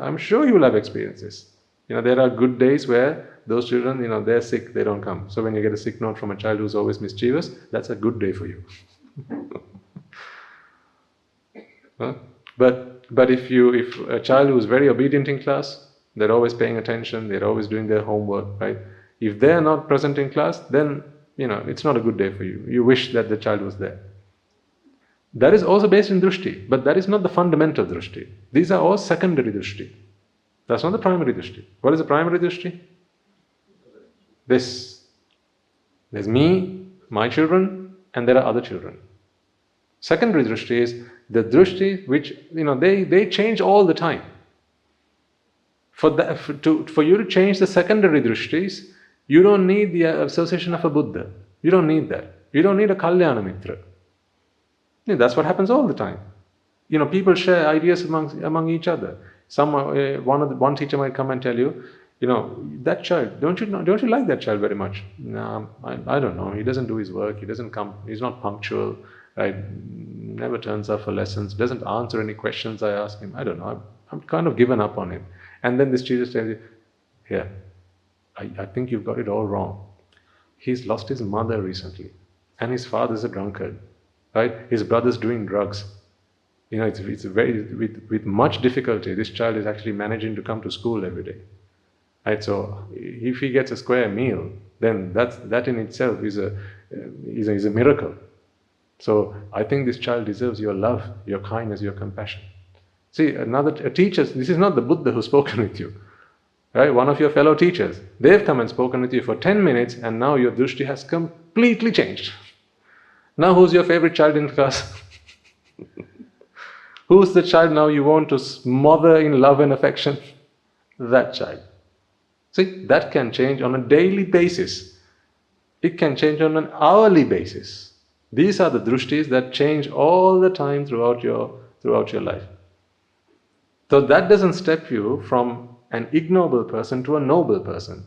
I'm sure you will have experiences. There are good days where those children, they're sick, they don't come. So when you get a sick note from a child who's always mischievous, that's a good day for you. Huh? But if a child who's very obedient in class, they're always paying attention, they're always doing their homework, right? If they're not present in class, then it's not a good day for you. You wish that the child was there. That is also based in drishti, but that is not the fundamental drishti. These are all secondary drishti. That's not the primary drishti. What is the primary drishti? This. There's me, my children, and there are other children. Secondary drishti is the drishti which, they change all the time. For you to change the secondary drishtis, you don't need the association of a Buddha. You don't need that. You don't need a Kalyana Mitra. That's what happens all the time. People share ideas among each other. One teacher might come and tell you, that child, don't you like that child very much? No, I don't know. He doesn't do his work. He doesn't come. He's not punctual. Right? Never turns up for lessons. Doesn't answer any questions I ask him. I don't know. I'm kind of given up on him. And then this teacher tells you, here, I think you've got it all wrong. He's lost his mother recently, and his father's a drunkard. Right? His brother's doing drugs. It's very with much difficulty. This child is actually managing to come to school every day. Right? So if he gets a square meal, then that in itself is a miracle. So I think this child deserves your love, your kindness, your compassion. See, a teacher. This is not the Buddha who's spoken with you. Right? One of your fellow teachers. They've come and spoken with you for 10 minutes, and now your drishti has completely changed. Now who's your favorite child in class? Who's the child now you want to smother in love and affection? That child. See, that can change on a daily basis. It can change on an hourly basis. These are the drishtis that change all the time throughout your life. So that doesn't step you from an ignoble person to a noble person.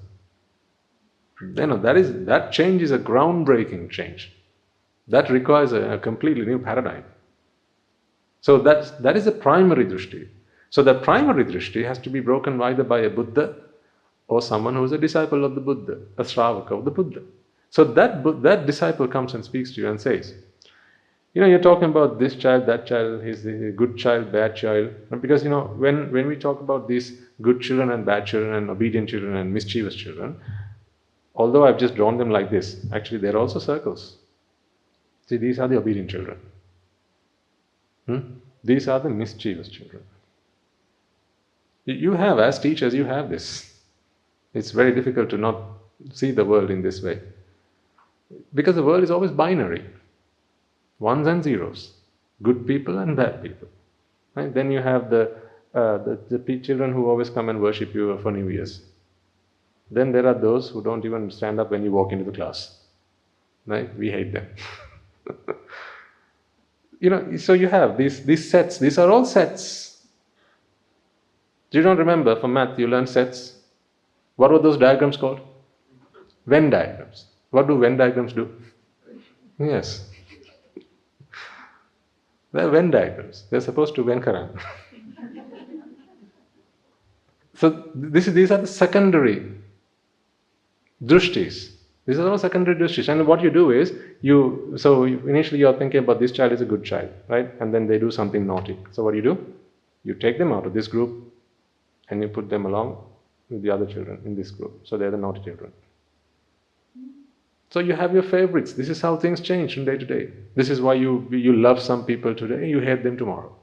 That change is a groundbreaking change. That requires a completely new paradigm. So that is a primary drishti. So the primary drishti has to be broken either by a Buddha or someone who is a disciple of the Buddha, a Shravaka of the Buddha. So that disciple comes and speaks to you and says, you're talking about this child, that child, he's a good child, bad child. Because, when we talk about these good children and bad children and obedient children and mischievous children, although I've just drawn them like this, actually they're also circles. See, these are the obedient children. These are the mischievous children. You have, as teachers, you have this. It's very difficult to not see the world in this way. Because the world is always binary. Ones and zeros. Good people and bad people. Right? Then you have the children who always come and worship you for New Year's. Then there are those who don't even stand up when you walk into the class. Right? We hate them. So you have these sets. These are all sets. Do you not remember from math you learned sets? What were those diagrams called? Venn diagrams. What do Venn diagrams do? Yes. They're Venn diagrams. They're supposed to Venkaran. So these are the secondary drishtis. This is all secondary dristis. And what you do is, initially you're thinking about this child is a good child, right? And then they do something naughty. So what do? You take them out of this group and you put them along with the other children in this group. So they're the naughty children. So you have your favorites. This is how things change from day to day. This is why you love some people today, you hate them tomorrow.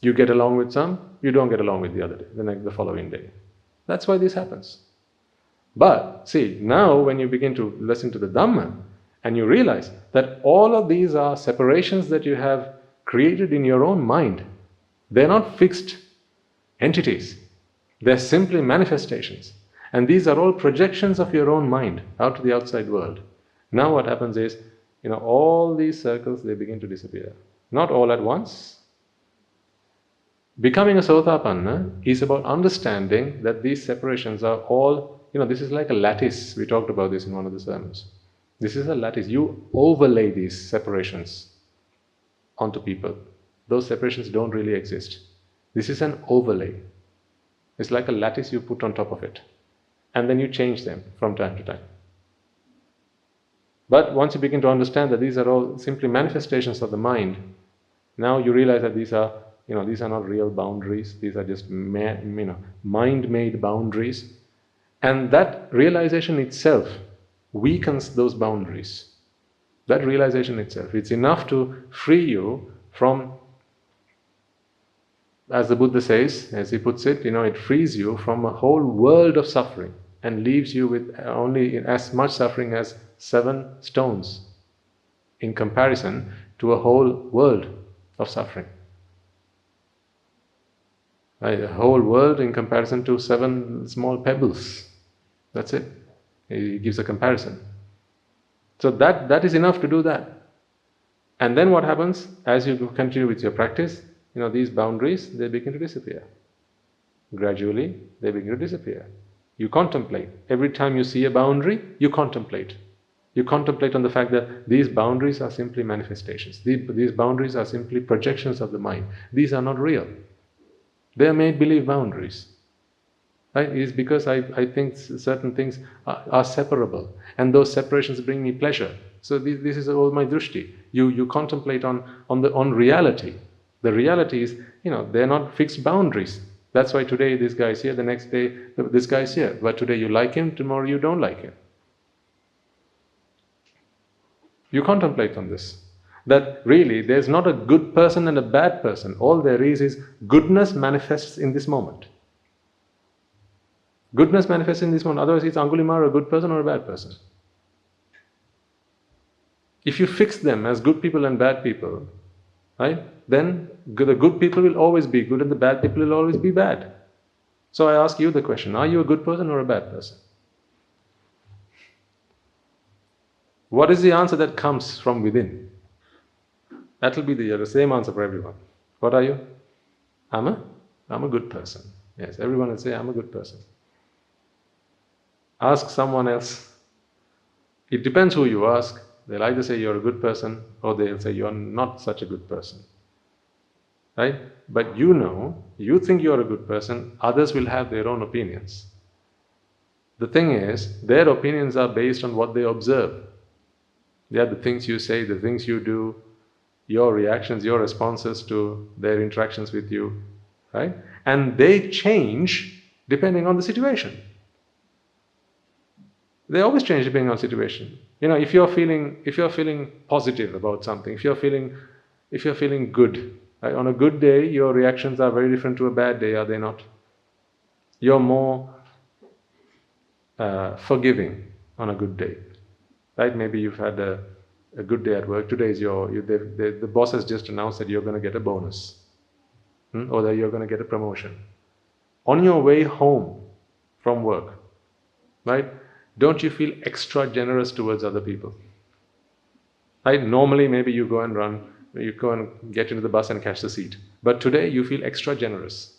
You get along with some, you don't get along with the other day, the following day. That's why this happens. But see, now when you begin to listen to the Dhamma and you realize that all of these are separations that you have created in your own mind, they're not fixed entities. They're simply manifestations. And these are all projections of your own mind out to the outside world. Now what happens is, all these circles, they begin to disappear. Not all at once. Becoming a Sotapanna is about understanding that these separations are all, this is like a lattice. We talked about this in one of the sermons. This is a lattice. You overlay these separations onto people. Those separations don't really exist. This is an overlay. It's like a lattice you put on top of it. And then you change them from time to time. But once you begin to understand that these are all simply manifestations of the mind, now you realize that these are not real boundaries. These are just mind-made boundaries. And that realization itself weakens those boundaries. That realization itself, it's enough to free you from, as the Buddha says, as he puts it, it frees you from a whole world of suffering and leaves you with only as much suffering as 7 stones in comparison to a whole world of suffering. A whole world in comparison to 7 small pebbles. That's it. He gives a comparison. So that is enough to do that. And then what happens as you continue with your practice? These boundaries, they begin to disappear. Gradually, they begin to disappear. You contemplate. Every time you see a boundary, you contemplate. You contemplate on the fact that these boundaries are simply manifestations. These boundaries are simply projections of the mind. These are not real. They are made-believe boundaries. Right? It is because I think certain things are separable, and those separations bring me pleasure. So this is all my drishti. You contemplate on reality. The reality is, they're not fixed boundaries. That's why today this guy is here, the next day this guy is here. But today you like him, tomorrow you don't like him. You contemplate on this. That really there's not a good person and a bad person. All there is goodness manifests in this moment. Goodness manifests in this moment. Otherwise it's Angulimala, a good person or a bad person. If you fix them as good people and bad people, right, then the good people will always be good and the bad people will always be bad. So I ask you the question, are you a good person or a bad person? What is the answer that comes from within? That will be the same answer for everyone. What are you? I'm a good person. Yes, everyone will say, I'm a good person. Ask someone else. It depends who you ask. They'll either say you're a good person or they'll say you're not such a good person. Right? But you think you're a good person, others will have their own opinions. The thing is, their opinions are based on what they observe. They are the things you say, the things you do, your reactions, your responses to their interactions with you. Right? And they change depending on the situation. They always change depending on the situation. If you're feeling positive about something, if you're feeling good, right? On a good day, your reactions are very different to a bad day, are they not? You're more forgiving on a good day, right? Maybe you've had a good day at work. Today is the boss has just announced that you're going to get a bonus, or that you're going to get a promotion. On your way home from work, right? Don't you feel extra generous towards other people? Right? Normally, maybe you go and get into the bus and catch the seat. But today, you feel extra generous.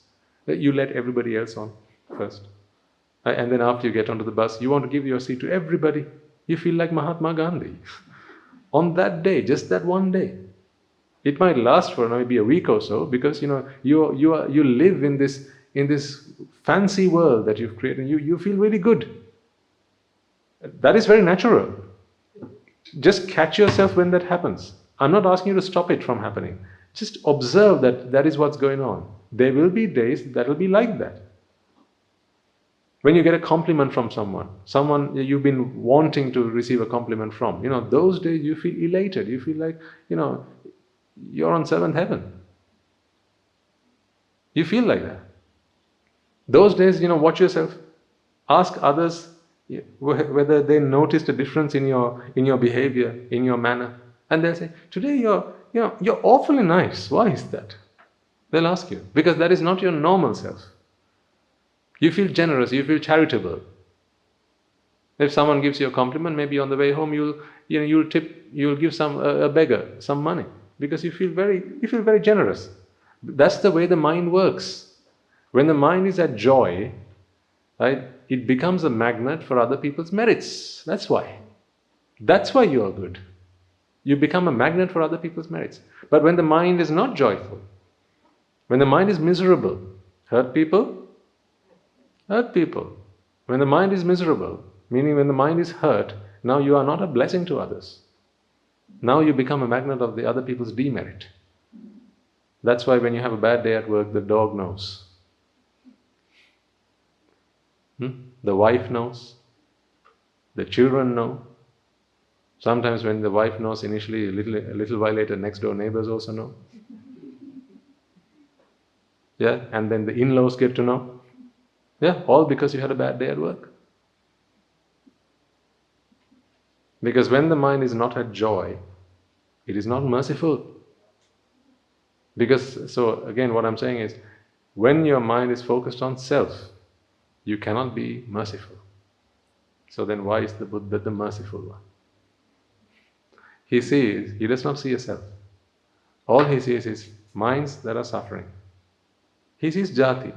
You let everybody else on first. Right? And then after you get onto the bus, you want to give your seat to everybody. You feel like Mahatma Gandhi. On that day, just that one day. It might last for maybe a week or so, because you live in this fancy world that you've created. You feel really good. That is very natural. Just catch yourself when that happens. I'm not asking you to stop it from happening. Just observe that that is what's going on. There will be days that will be like that. When you get a compliment from someone you've been wanting to receive a compliment from, those days you feel elated. You feel like, you're on seventh heaven. You feel like that. Those days, watch yourself. Ask others whether they noticed a difference in your behavior, in your manner. And they'll say, today you're awfully nice. Why is that? They'll ask you. Because that is not your normal self. You feel generous, you feel charitable. If someone gives you a compliment, maybe on the way home you'll give a beggar some money. Because you feel very generous. That's the way the mind works. When the mind is at joy, right, it becomes a magnet for other people's merits. That's why. That's why you are good. You become a magnet for other people's merits. But when the mind is not joyful, when the mind is miserable, hurt people. When the mind is miserable, meaning when the mind is hurt, now you are not a blessing to others. Now you become a magnet of the other people's demerit. That's why when you have a bad day at work, the dog knows. The wife knows. The children know. Sometimes when the wife knows initially, a little while later, next door neighbors also know. Yeah, and then the in-laws get to know. Yeah, all because you had a bad day at work. Because when the mind is not at joy, it is not merciful. So again, what I'm saying is, when your mind is focused on self, you cannot be merciful. So then why is the Buddha the merciful one? He does not see a self. All he sees is minds that are suffering. He sees Játi.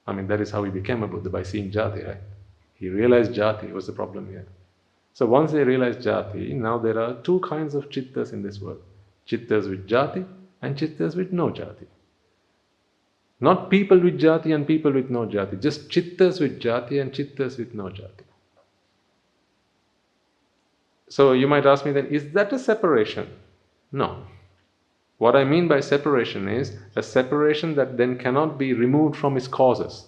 That is how he became a Buddha, by seeing Játi, right? He realized Játi was the problem here. So once they realized Játi, now there are two kinds of Chittas in this world. Chittas with Játi and Chittas with no Játi. Not people with Játi and people with no Játi, just Chittas with Játi and Chittas with no Játi. So you might ask me then, is that a separation? No. What I mean by separation is a separation that then cannot be removed from its causes.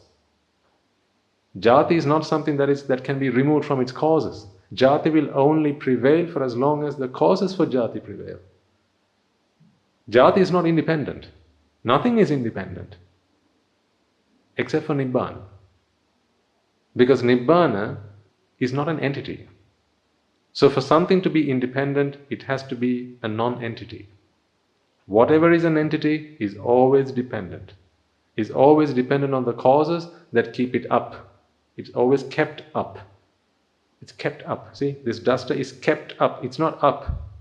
Játi is not something that can be removed from its causes. Játi will only prevail for as long as the causes for Játi prevail. Játi is not independent. Nothing is independent except for Nibbana. Because Nibbana is not an entity. So for something to be independent, it has to be a non-entity. Whatever is an entity is always dependent. Is always dependent on the causes that keep it up. It's always kept up. It's kept up. See, this duster is kept up. It's not up.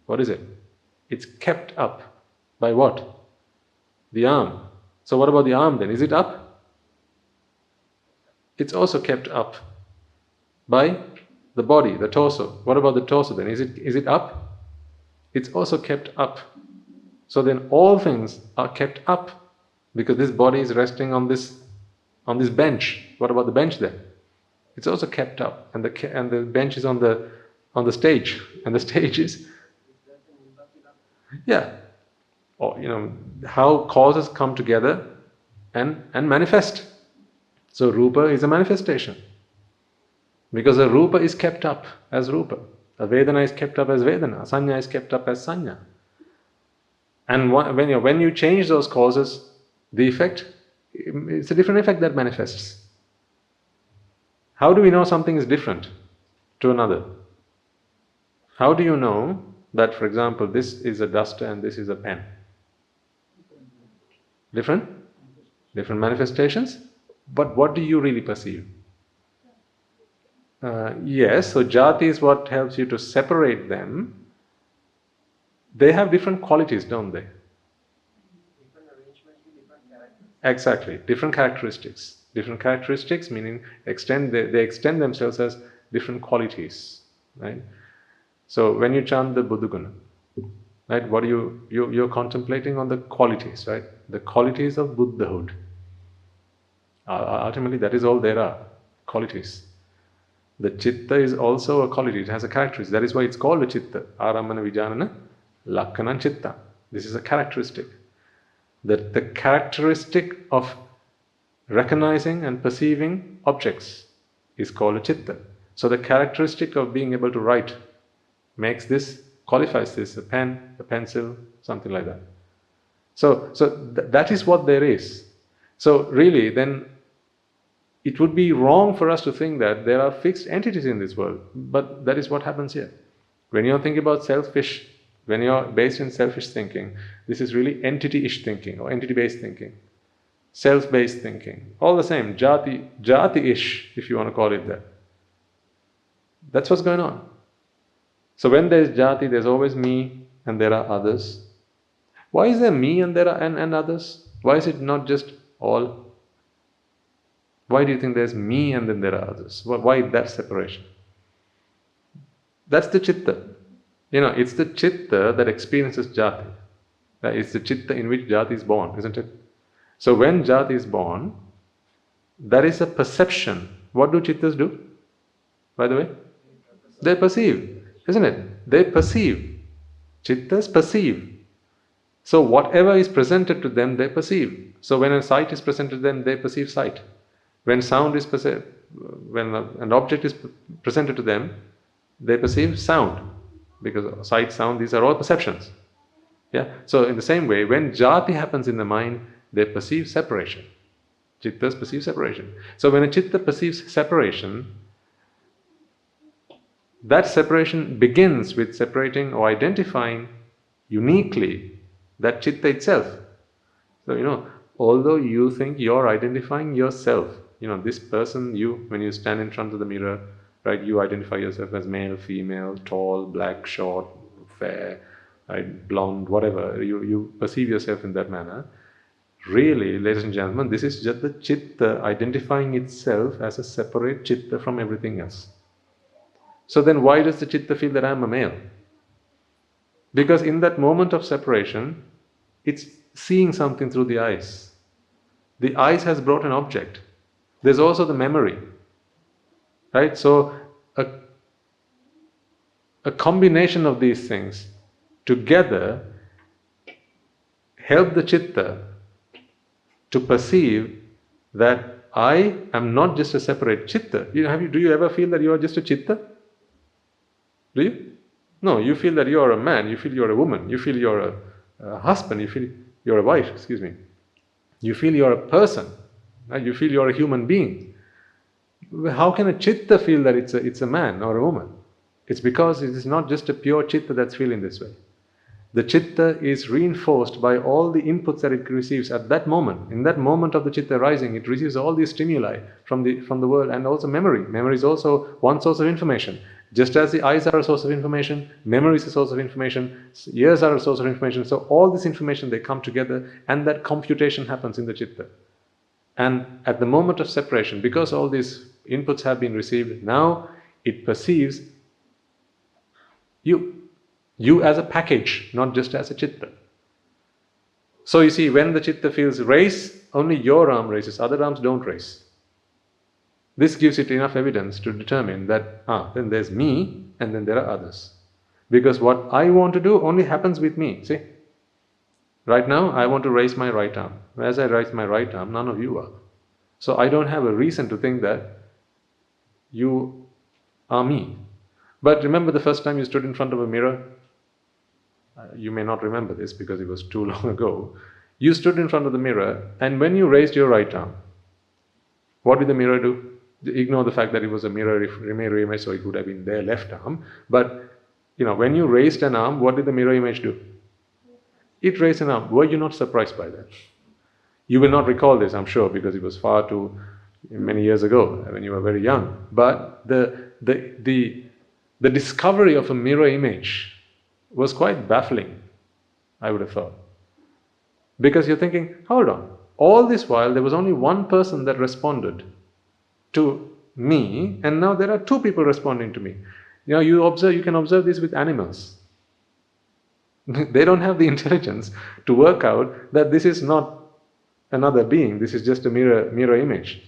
What is it? It's kept up. By what? The arm. So what about the arm then? Is it up? It's also kept up by the body, the torso. What about the torso then? Is it up? It's also kept up. So then all things are kept up because this body is resting on this bench. What about the bench then? It's also kept up, and the bench is on the stage, and the stage is or how causes come together and manifest. So rupa is a manifestation because a rupa is kept up as rupa, a vedana is kept up as vedana, a sanya is kept up as sanya. And when you change those causes, the effect, it's a different effect that manifests. How do we know something is different to another? How do you know that, for example, this is a duster and this is a pen? Different manifestations? But what do you really perceive? Yes, so Játi is what helps you to separate them. They have different qualities, don't they? Different arrangements with different characters. Exactly, different characteristics. Different characteristics meaning they extend themselves as different qualities, right? So when you chant the Buddhaguna, right, what you're contemplating on the qualities, right? The qualities of Buddhahood. Ultimately, that is all there are, qualities. The Citta is also a quality, it has a characteristic. That is why it's called a Citta. Aramana Vijanana Lakkhana Citta. This is a characteristic. The characteristic of recognizing and perceiving objects is called a Citta. So the characteristic of being able to write makes this, qualifies this, a pen, a pencil, something like that. So that is what there is. So really then it would be wrong for us to think that there are fixed entities in this world, but that is what happens here. When you're thinking about selfish, when you're based in selfish thinking, this is really entity-ish thinking or entity-based thinking, self-based thinking, all the same, Játi-ish, if you want to call it that. That's what's going on. So when there's Játi, there's always me and there are others. Why is there me and there are and others? Why is it not just all? Why do you think there's me and then there are others? Why that separation? That's the Citta. It's the Citta that experiences Játi. It's the Citta in which Játi is born, isn't it? So when Játi is born, that is a perception. What do Chittas do, by the way? They perceive, isn't it? They perceive. Chittas perceive. So whatever is presented to them, they perceive. So when a sight is presented to them, they perceive sight. When sound is when an object is presented to them, they perceive sound. Because sight, sound, these are all perceptions. Yeah. So in the same way, when Játi happens in the mind, they perceive separation. Chittas perceive separation. So when a Citta perceives separation, that separation begins with separating or identifying uniquely that Citta itself. So although you think you're identifying yourself, this person, when you stand in front of the mirror, right, you identify yourself as male, female, tall, black, short, fair, right, blonde, whatever. You perceive yourself in that manner. Really, ladies and gentlemen, this is just the Citta identifying itself as a separate Citta from everything else. So then why does the Citta feel that I'm a male? Because in that moment of separation, it's seeing something through the eyes. The eyes has brought an object. There's also the memory. Right? So a combination of these things together help the Citta to perceive that I am not just a separate Citta. Do you ever feel that you are just a Citta? Do you? No, you feel that you are a man, you feel you're a woman, you feel you're a husband, you feel you're a wife, You feel you're a person, right? You feel you're a human being. How can a Citta feel that it's a man or a woman? It's because it is not just a pure Citta that's feeling this way. The Citta is reinforced by all the inputs that it receives at that moment. In that moment of the Citta rising, it receives all these stimuli from the world, and also memory. Memory is also one source of information. Just as the eyes are a source of information, memory is a source of information, ears are a source of information. So all this information, they come together, and that computation happens in the Citta. And at the moment of separation, because all these inputs have been received, now it perceives you as a package, not just as a Citta. So you see, when the Citta feels race, only your arm raises, other arms don't raise. This gives it enough evidence to determine that, then there's me and then there are others. Because what I want to do only happens with me, see? Right now, I want to raise my right arm. As I raise my right arm, none of you are. So I don't have a reason to think that you are me. But remember the first time you stood in front of a mirror? You may not remember this because it was too long ago. You stood in front of the mirror, and when you raised your right arm, what did the mirror do? Ignore the fact that it was a mirror image, so it would have been their left arm. But when you raised an arm, what did the mirror image do? It raised an arm. Were you not surprised by that? You will not recall this, I'm sure, because it was far too many years ago when you were very young. But the discovery of a mirror image was quite baffling, I would have thought. Because you're thinking, hold on, all this while there was only one person that responded to me, and now there are two people responding to me. You can observe this with animals. They don't have the intelligence to work out that this is not another being, this is just a mirror image.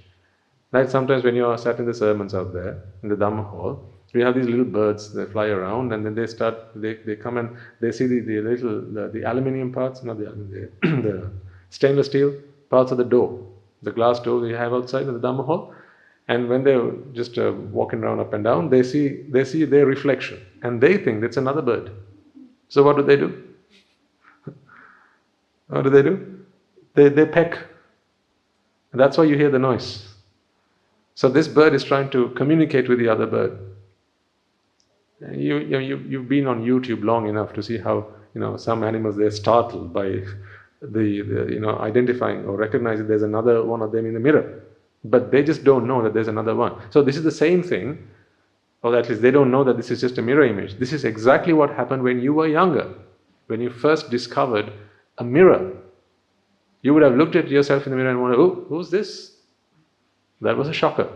Right? Sometimes when you are sat in the sermons out there, in the Dhamma hall, we have these little birds, they fly around, and then they come and they see the aluminium parts, not the aluminum, the stainless steel parts of the door, the glass door we have outside in the Dhamma hall. And when they're just walking around up and down, they see their reflection, and they think that's another bird. So what do they do? What do they do? They peck. And that's why you hear the noise. So this bird is trying to communicate with the other bird. You've been on YouTube long enough to see how some animals, they're startled by the identifying or recognizing there's another one of them in the mirror, but they just don't know that there's another one. So this is the same thing, or at least they don't know that this is just a mirror image. This is exactly what happened when you were younger, when you first discovered a mirror. You would have looked at yourself in the mirror and wondered, oh, who's this? That was a shocker.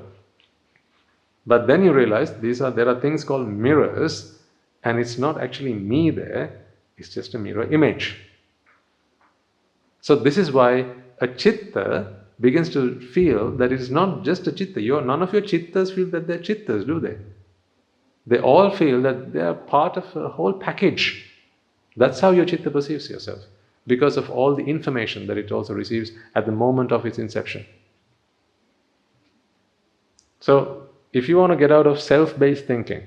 But then you realize there are things called mirrors, and it's not actually me there, it's just a mirror image. So this is why a Citta begins to feel that it is not just a Citta. None of your Chittas feel that they're Chittas, do they? They all feel that they are part of a whole package. That's how your Citta perceives yourself, because of all the information that it also receives at the moment of its inception. So, if you want to get out of self-based thinking,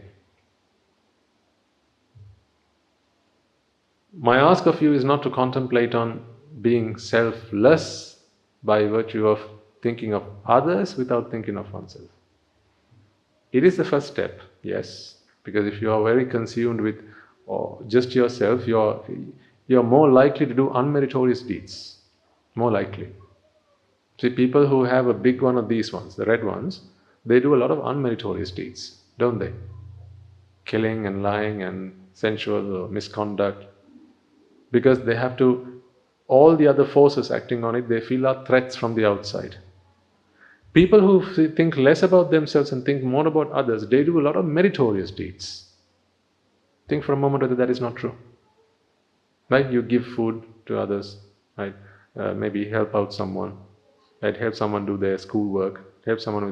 my ask of you is not to contemplate on being selfless by virtue of thinking of others without thinking of oneself. It is the first step, yes, because if you are very consumed with just yourself, you're more likely to do unmeritorious deeds. More likely. See, people who have a big one of these ones, the red ones, they do a lot of unmeritorious deeds, don't they? Killing and lying and sensual or misconduct. Because they have to, all the other forces acting on it, they feel are threats from the outside. People who think less about themselves and think more about others, they do a lot of meritorious deeds. Think for a moment whether that is not true. Right? You give food to others, right? Maybe help out someone, right? Help someone do their schoolwork, help someone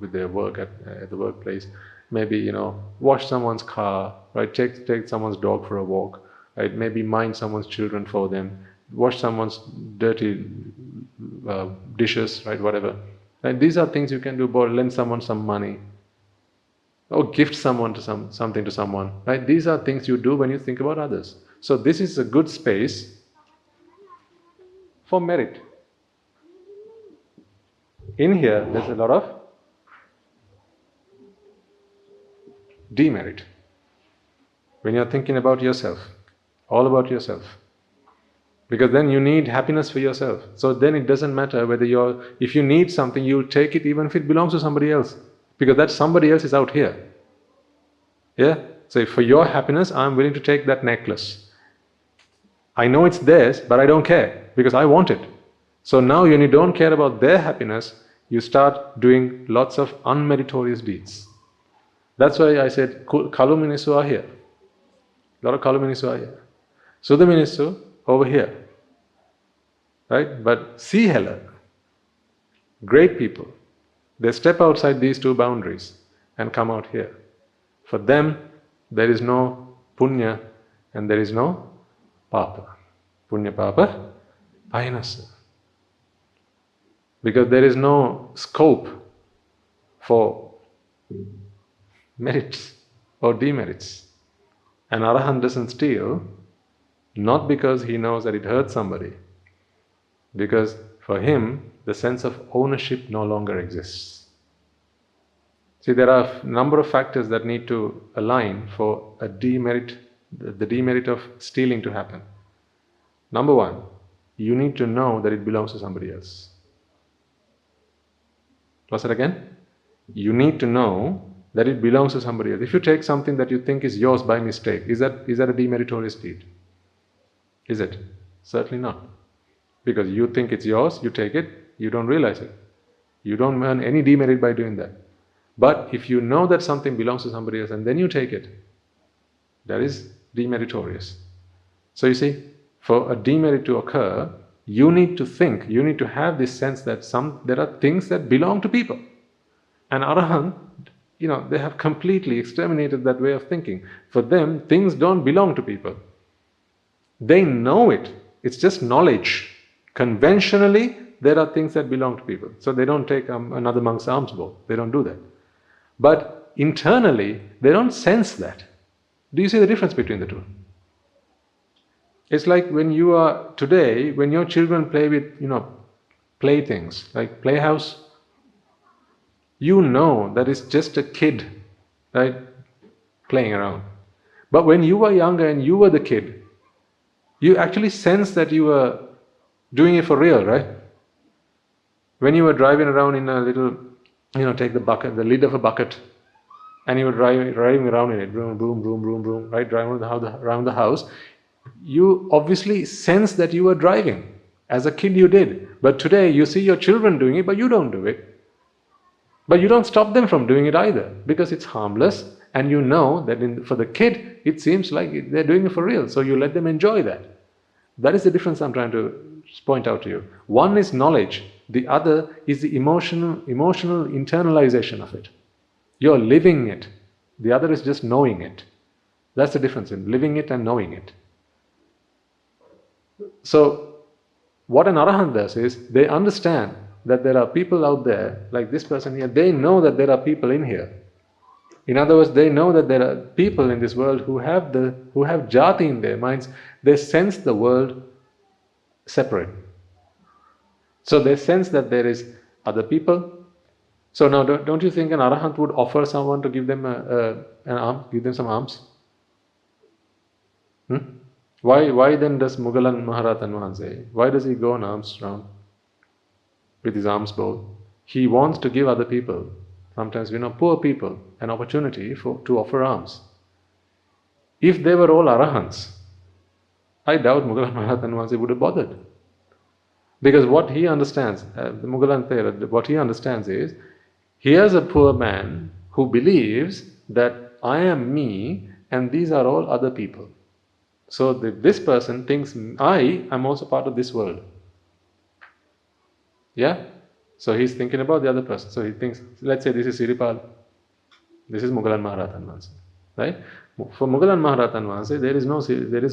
with their work at the workplace. Maybe wash someone's car, right? Take someone's dog for a walk, right? Maybe mind someone's children for them, wash someone's dirty dishes, right? Whatever. Right? These are things you can do. Or lend someone some money, or gift someone something to someone, right? These are things you do when you think about others. So this is a good space for merit. In here, there's a lot of demerit. When you're thinking about yourself, all about yourself. Because then you need happiness for yourself. So then it doesn't matter whether if you need something, you'll take it even if it belongs to somebody else. Because that somebody else is out here. Yeah? So for your happiness, I'm willing to take that necklace. I know it's theirs, but I don't care, because I want it. So now when you don't care about their happiness, you start doing lots of unmeritorious deeds. That's why I said, Kalu Minisu are here. A lot of Kalu Minisu are here. Sudha Minisu over here. Right? But Séhela, great people, they step outside these two boundaries and come out here. For them, there is no punya and there is no papa. Punya papa, payanasa. Because there is no scope for merits or demerits. An Arahant doesn't steal, not because he knows that it hurts somebody, because for him, the sense of ownership no longer exists. See, there are a number of factors that need to align for a demerit, the demerit of stealing to happen. Number one, you need to know that it belongs to somebody else. What's that again? You need to know that it belongs to somebody else. If you take something that you think is yours by mistake, is that a demeritorious deed? Is it? Certainly not. Because you think it's yours, you take it, you don't realize it. You don't earn any demerit by doing that. But if you know that something belongs to somebody else and then you take it, that is demeritorious. So you see, for a demerit to occur, you need to think, you need to have this sense that there are things that belong to people. And Arahant, they have completely exterminated that way of thinking. For them, things don't belong to people. They know it. It's just knowledge. Conventionally, there are things that belong to people. So they don't take another monk's alms bowl. They don't do that. But internally, they don't sense that. Do you see the difference between the two? It's like when your children play with, playthings, like playhouse, that it's just a kid, right, playing around. But when you were younger and you were the kid, you actually sense that you were doing it for real, right? When you were driving around in a little, take the lid of a bucket, and you were driving around in it, boom, boom, boom, boom, boom, right, driving around the house, you obviously sense that you were driving. As a kid you did. But today you see your children doing it, but you don't do it. But you don't stop them from doing it either, because it's harmless, and you know that for the kid, it seems like they're doing it for real, so you let them enjoy that. That is the difference I'm trying to point out to you. One is knowledge, the other is the emotional internalization of it. You're living it. The other is just knowing it. That's the difference in living it and knowing it. So, what an Arahant does is, they understand that there are people out there, like this person here, they know that there are people in here. In other words, they know that there are people in this world who have Játi in their minds. They sense the world separate. So they sense that there is other people. So now, don't you think an Arahant would offer someone to give them give them some alms? Why then does Mugalan Maharathan say? Why does he go on alms round with his alms bowl? He wants to give other people, sometimes poor people, an opportunity to offer alms. If they were all Arahants, I doubt Mugalan Maharathan would have bothered. Because what he understands, the Mugalan Thera, what he understands is, here's a poor man who believes that I am me and these are all other people. So this person thinks I am also part of this world. Yeah? So he's thinking about the other person. So he thinks, let's say this is Siripal, this is Mugalan Maharathan Vanse. Right? For Mugalan Maharathan Vanse, there is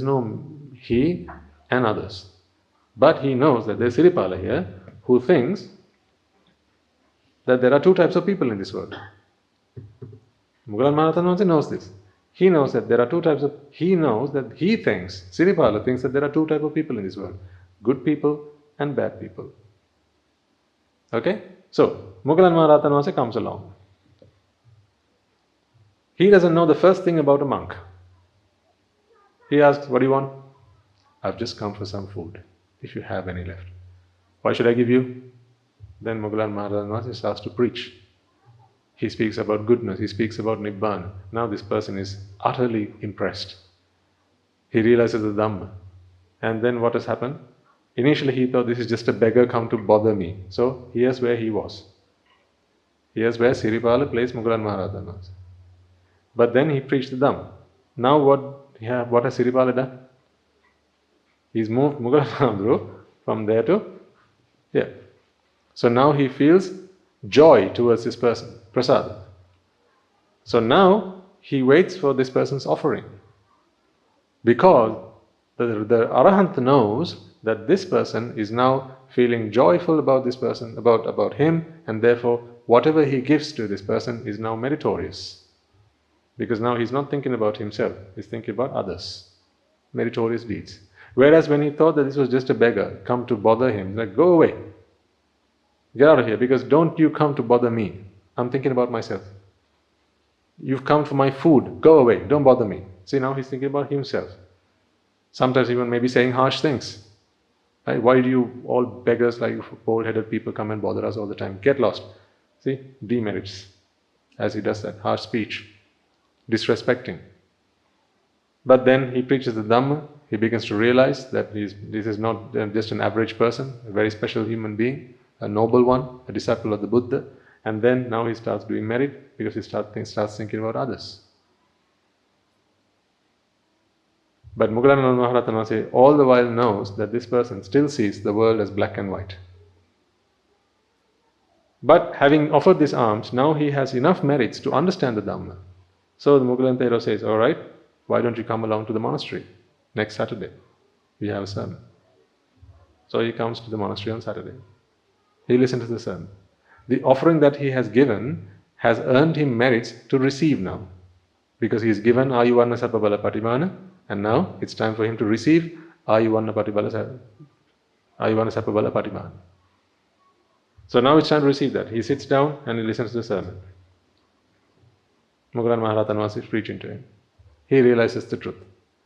no he and others. But he knows that there's Siripala here who thinks that there are two types of people in this world. Mugalan Maharathan Vanse knows this. He knows that there are two types of, Siripala thinks that there are two types of people in this world. Good people and bad people. Okay? So, Mugalan Maharathan Vanse comes along. He doesn't know the first thing about a monk. He asks, what do you want? I've just come for some food, if you have any left. Why should I give you? Then Mugalan Maharathan Vanse starts to preach. He speaks about goodness, he speaks about Nibbana. Now this person is utterly impressed. He realizes the Dhamma. And then what has happened? Initially he thought, this is just a beggar come to bother me. So here's where he was. Here's where Siripala placed Mugalan Maharathan Vanse. But then he preached the Dhamma. Now what has Siripala done? He's moved Mugalan Maharathan from there to here. So now he feels joy towards this person, prasada. So now he waits for this person's offering. Because the Arahant knows that this person is now feeling joyful about this person, about him, and therefore whatever he gives to this person is now meritorious. Because now he's not thinking about himself, he's thinking about others. Meritorious deeds. Whereas when he thought that this was just a beggar, come to bother him, like, go away. Get out of here, because don't you come to bother me. I'm thinking about myself. You've come for my food, go away, don't bother me. See, now he's thinking about himself. Sometimes even maybe saying harsh things. Right? Why do you all beggars like bald-headed people come and bother us all the time? Get lost. See, demerits. As he does that, harsh speech, disrespecting. But then he preaches the Dhamma, he begins to realize that this is not just an average person, a very special human being, a noble one, a disciple of the Buddha, and then now he starts doing merit because he starts thinking about others. But Mugalan Maharathan Vanse all the while knows that this person still sees the world as black and white. But having offered this alms, now he has enough merits to understand the Dhamma. So the Moggallana Thero says, all right, why don't you come along to the monastery next Saturday? We have a sermon. So he comes to the monastery on Saturday. He listens to the sermon. The offering that he has given has earned him merits to receive now. Because he is given Ayuvanna Sappabala Patibhana, and now it's time for him to receive Ayuvanna Sappabala Patibhana. So now it's time to receive that. He sits down and he listens to the sermon. Moggallana Maharatha is preaching to him. He realizes the truth.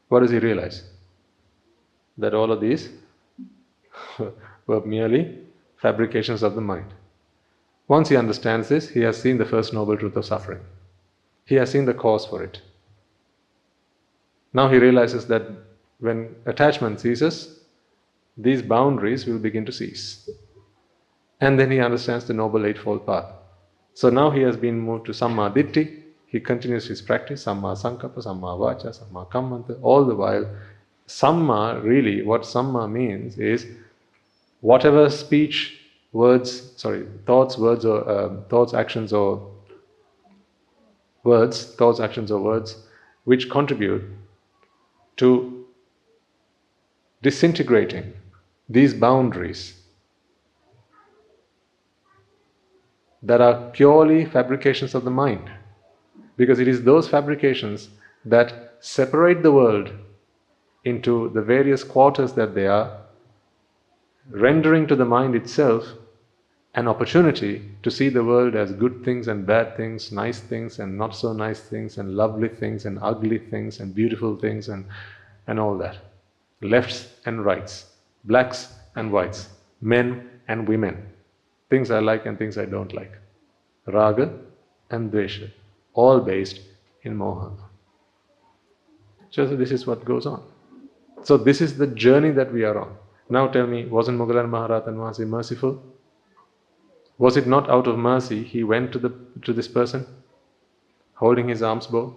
What does he realize? That all of these were merely fabrications of the mind. Once he understands this, he has seen the first noble truth of suffering. He has seen the cause for it. Now he realizes that when attachment ceases, these boundaries will begin to cease. And then he understands the Noble Eightfold Path. So now he has been moved to Samma Ditti. He continues his practice, Samma Sankappa, Samma Vacha, Samma Kammanta. All the while, Samma, really, what Samma means is whatever speech, thoughts, actions or words which contribute to disintegrating these boundaries that are purely fabrications of the mind. Because it is those fabrications that separate the world into the various quarters that they are, rendering to the mind itself an opportunity to see the world as good things and bad things, nice things and not so nice things, and lovely things and ugly things and beautiful things and all that. Lefts and rights, blacks and whites, men and women, things I like and things I don't like. Raga and Dvesha, all based in Moha. So this is what goes on. So this is the journey that we are on. Now tell me, wasn't Moggallana Maharatha merciful? Was it not out of mercy he went to this person, holding his alms bowl?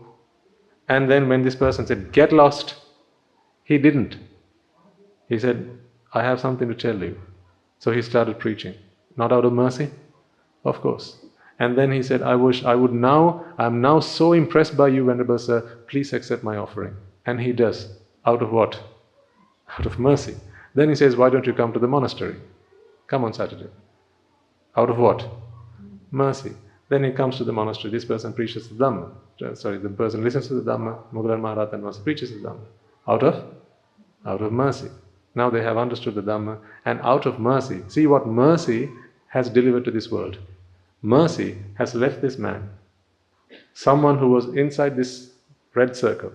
And then when this person said, get lost, he didn't. He said, I have something to tell you. So he started preaching. Not out of mercy? Of course. And then he said, I'm now so impressed by you, Venerable Sir, please accept my offering. And he does. Out of what? Out of mercy. Then he says, why don't you come to the monastery? Come on Saturday. Out of what? Mercy. Then he comes to the monastery. This person preaches the Dhamma. The person listens to the Dhamma. Moggallana Maharatha preaches the Dhamma. Out of mercy. Now they have understood the Dhamma, and out of mercy, see what mercy has delivered to this world. Mercy has left this man, someone who was inside this red circle.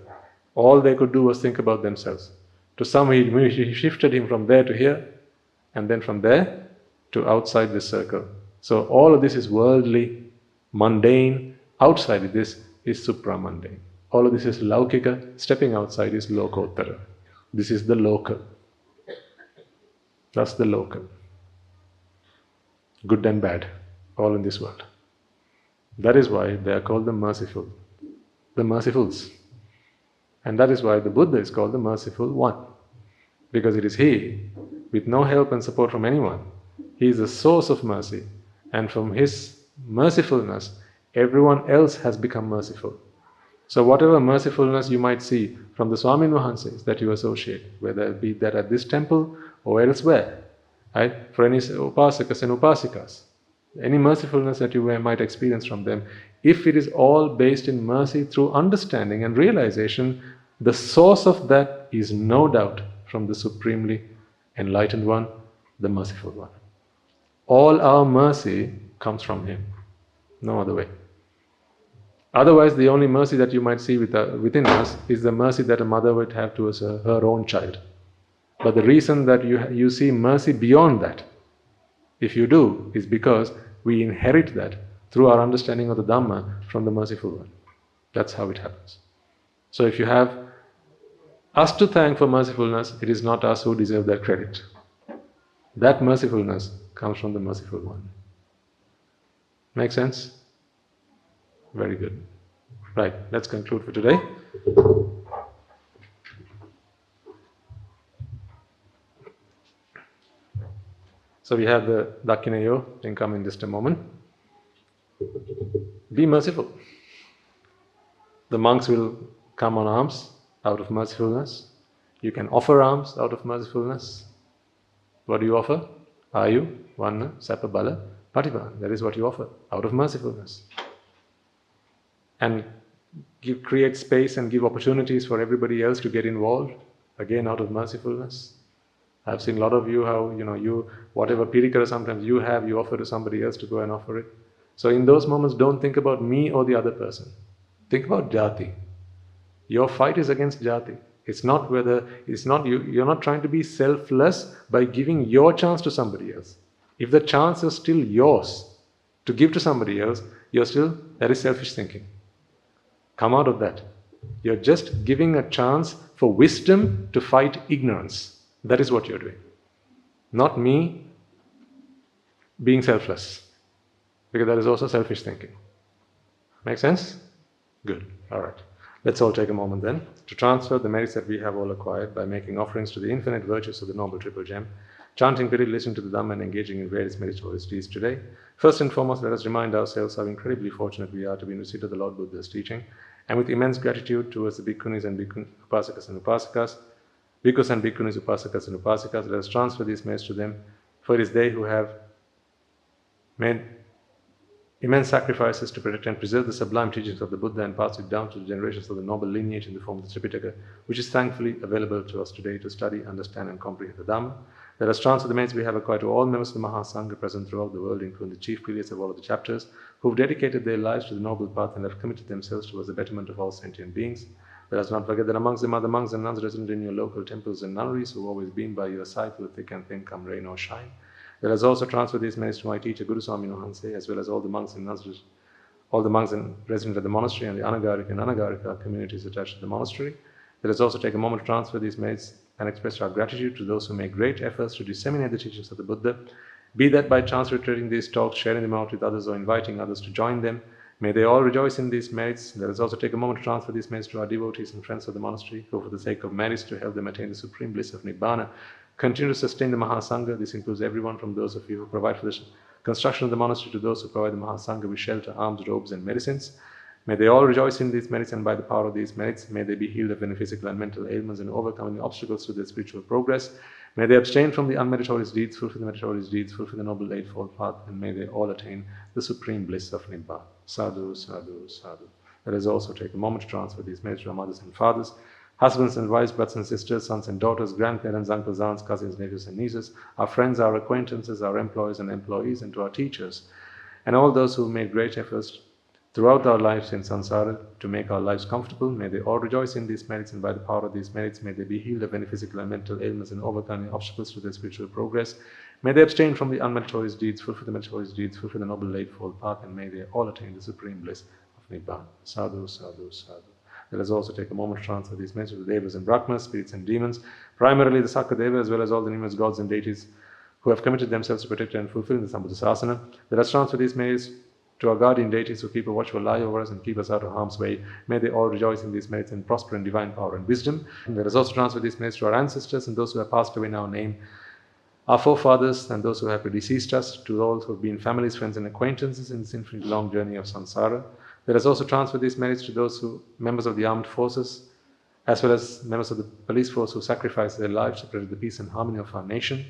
All they could do was think about themselves. To some, he shifted him from there to here, and then from there to outside this circle. So all of this is worldly, mundane. Outside of this is supramundane. All of this is laukika. Stepping outside is lokottara. This is the local. That's the local. Good and bad, all in this world. That is why they are called the merciful, the mercifuls. And that is why the Buddha is called the Merciful One. Because it is he, with no help and support from anyone. He is the source of mercy. And from his mercifulness, everyone else has become merciful. So whatever mercifulness you might see from the Swamin Wahanses that you associate, whether it be that at this temple or elsewhere, right? For any upasakas and upasikas, any mercifulness that you might experience from them, if it is all based in mercy through understanding and realization, the source of that is no doubt from the Supremely Enlightened One, the Merciful One. All our mercy comes from Him, no other way. Otherwise, the only mercy that you might see within us is the mercy that a mother would have towards her own child. But the reason that you see mercy beyond that, if you do, is because we inherit that through our understanding of the Dhamma from the Merciful One. That's how it happens. So if you have us to thank for mercifulness, it is not us who deserve that credit. That mercifulness comes from the Merciful One. Make sense? Very good. Right, let's conclude for today. So we have the Dakkinayo thing come in just a moment. Be merciful. The monks will come on alms out of mercifulness. You can offer alms out of mercifulness. What do you offer? Ayu, Vanna, Sapa, Bala, Patibha. That is what you offer out of mercifulness. And create space and give opportunities for everybody else to get involved, again out of mercifulness. I've seen a lot of you how, whatever pirikara sometimes you have, you offer to somebody else to go and offer it. So in those moments, don't think about me or the other person. Think about Játi. Your fight is against Játi. You're not trying to be selfless by giving your chance to somebody else. If the chance is still yours to give to somebody else, that is selfish thinking. Come out of that. You're just giving a chance for wisdom to fight ignorance. That is what you're doing. Not me being selfless. Because that is also selfish thinking. Make sense? Good. Alright. Let's all take a moment then to transfer the merits that we have all acquired by making offerings to the infinite virtues of the Noble Triple Gem, chanting piri, listening to the Dhamma and engaging in various meritorious deeds today. First and foremost, let us remind ourselves how incredibly fortunate we are to be in receipt of the Lord Buddha's teaching, and with immense gratitude towards the bhikkhunis and upasakas and upasakas, bhikkhus and bhikkhunis, upasakas and upasikas, let us transfer these merits to them, for it is they who have made immense sacrifices to protect and preserve the sublime teachings of the Buddha and pass it down to the generations of the noble lineage in the form of the Tripitaka, which is thankfully available to us today to study, understand and comprehend the Dhamma. Let us transfer the merits we have acquired to all members of the Mahasangha present throughout the world, including the chief prelates of all of the chapters, who have dedicated their lives to the noble path and have committed themselves towards the betterment of all sentient beings. Let us not forget that amongst them are the monks and nuns resident in your local temples and nunneries who have always been by your side through thick and thin, come rain or shine. Let us also transfer these merits to my teacher Guru Swami Nohanse, as well as all the monks and nuns, resident at the monastery and the Anagarika and Anagarika communities attached to the monastery. Let us also take a moment to transfer these merits and express our gratitude to those who make great efforts to disseminate the teachings of the Buddha, be that by translating these talks, sharing them out with others, or inviting others to join them. May they all rejoice in these merits. Let us also take a moment to transfer these merits to our devotees and friends of the monastery, who for the sake of merits to help them attain the supreme bliss of Nibbana, continue to sustain the Mahasangha. This includes everyone from those of you who provide for the construction of the monastery to those who provide the Mahasangha with shelter, alms, robes and medicines. May they all rejoice in these merits, and by the power of these merits, may they be healed of any physical and mental ailments and overcoming the obstacles to their spiritual progress. May they abstain from the unmeritorious deeds, fulfill the meritorious deeds, fulfill the noble eightfold path, and may they all attain the supreme bliss of Nibbana. Sadhu, sadhu, sadhu. Let us also take a moment to transfer these merits to our mothers and fathers, husbands and wives, brothers and sisters, sons and daughters, grandparents, uncles, aunts, cousins, nephews and nieces, our friends, our acquaintances, our employers and employees, and to our teachers, and all those who made great efforts throughout our lives in samsara to make our lives comfortable. May they all rejoice in these merits, and by the power of these merits, may they be healed of any physical and mental ailments and overcoming obstacles to their spiritual progress. May they abstain from the unmeritorious deeds, fulfill the meritorious deeds, fulfill the noble eightfold path, and may they all attain the supreme bliss of Nibbana. Sadhu, sadhu, sadhu. Let us also take a moment to transfer these merits to the Devas and Brahmas, spirits and demons, primarily the Sakadeva, as well as all the numerous gods and deities who have committed themselves to protect and fulfill the Sambuddha Sasana. Let us transfer these merits to our guardian deities who keep a watchful eye over us and keep us out of harm's way. May they all rejoice in these merits and prosper in divine power and wisdom. And let us also transfer these merits to our ancestors and those who have passed away in our name, our forefathers and those who have predeceased us, to those who have been families, friends and acquaintances in this infinite long journey of samsara. Let us also transfer these merits to those members of the armed forces, as well as members of the police force who sacrificed their lives to protect the peace and harmony of our nation,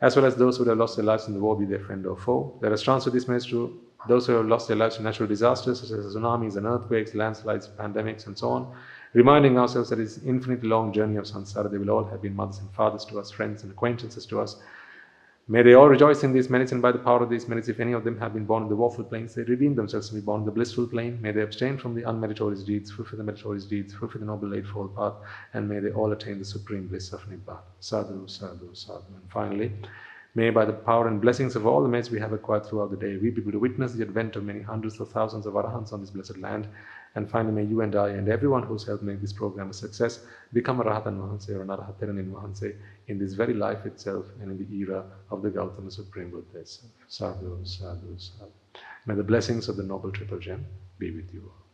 as well as those who have lost their lives in the war, be their friend or foe. Let us transfer these merits to those who have lost their lives in natural disasters such as tsunamis and earthquakes, landslides, pandemics, and so on, reminding ourselves that it's an infinitely long journey of samsara. They will all have been mothers and fathers to us, friends and acquaintances to us. May they all rejoice in these merits, and by the power of these merits, if any of them have been born in the woeful planes, they redeem themselves to be born in the blissful plane. May they abstain from the unmeritorious deeds, fulfill the meritorious deeds, fulfill the noble eightfold path, and may they all attain the supreme bliss of Nibbana. Sadhu, sadhu, sadhu. And finally, may by the power and blessings of all the merits we have acquired throughout the day, we be able to witness the advent of many hundreds of thousands of Arahants on this blessed land. And finally, may you and I and everyone who's helped make this program a success become a Arahanthhood or an arahanthhood in this very life itself and in the era of the Gautama Supreme Buddha itself. Sadhu, sadhu, sadhu. May the blessings of the Noble Triple Gem be with you all.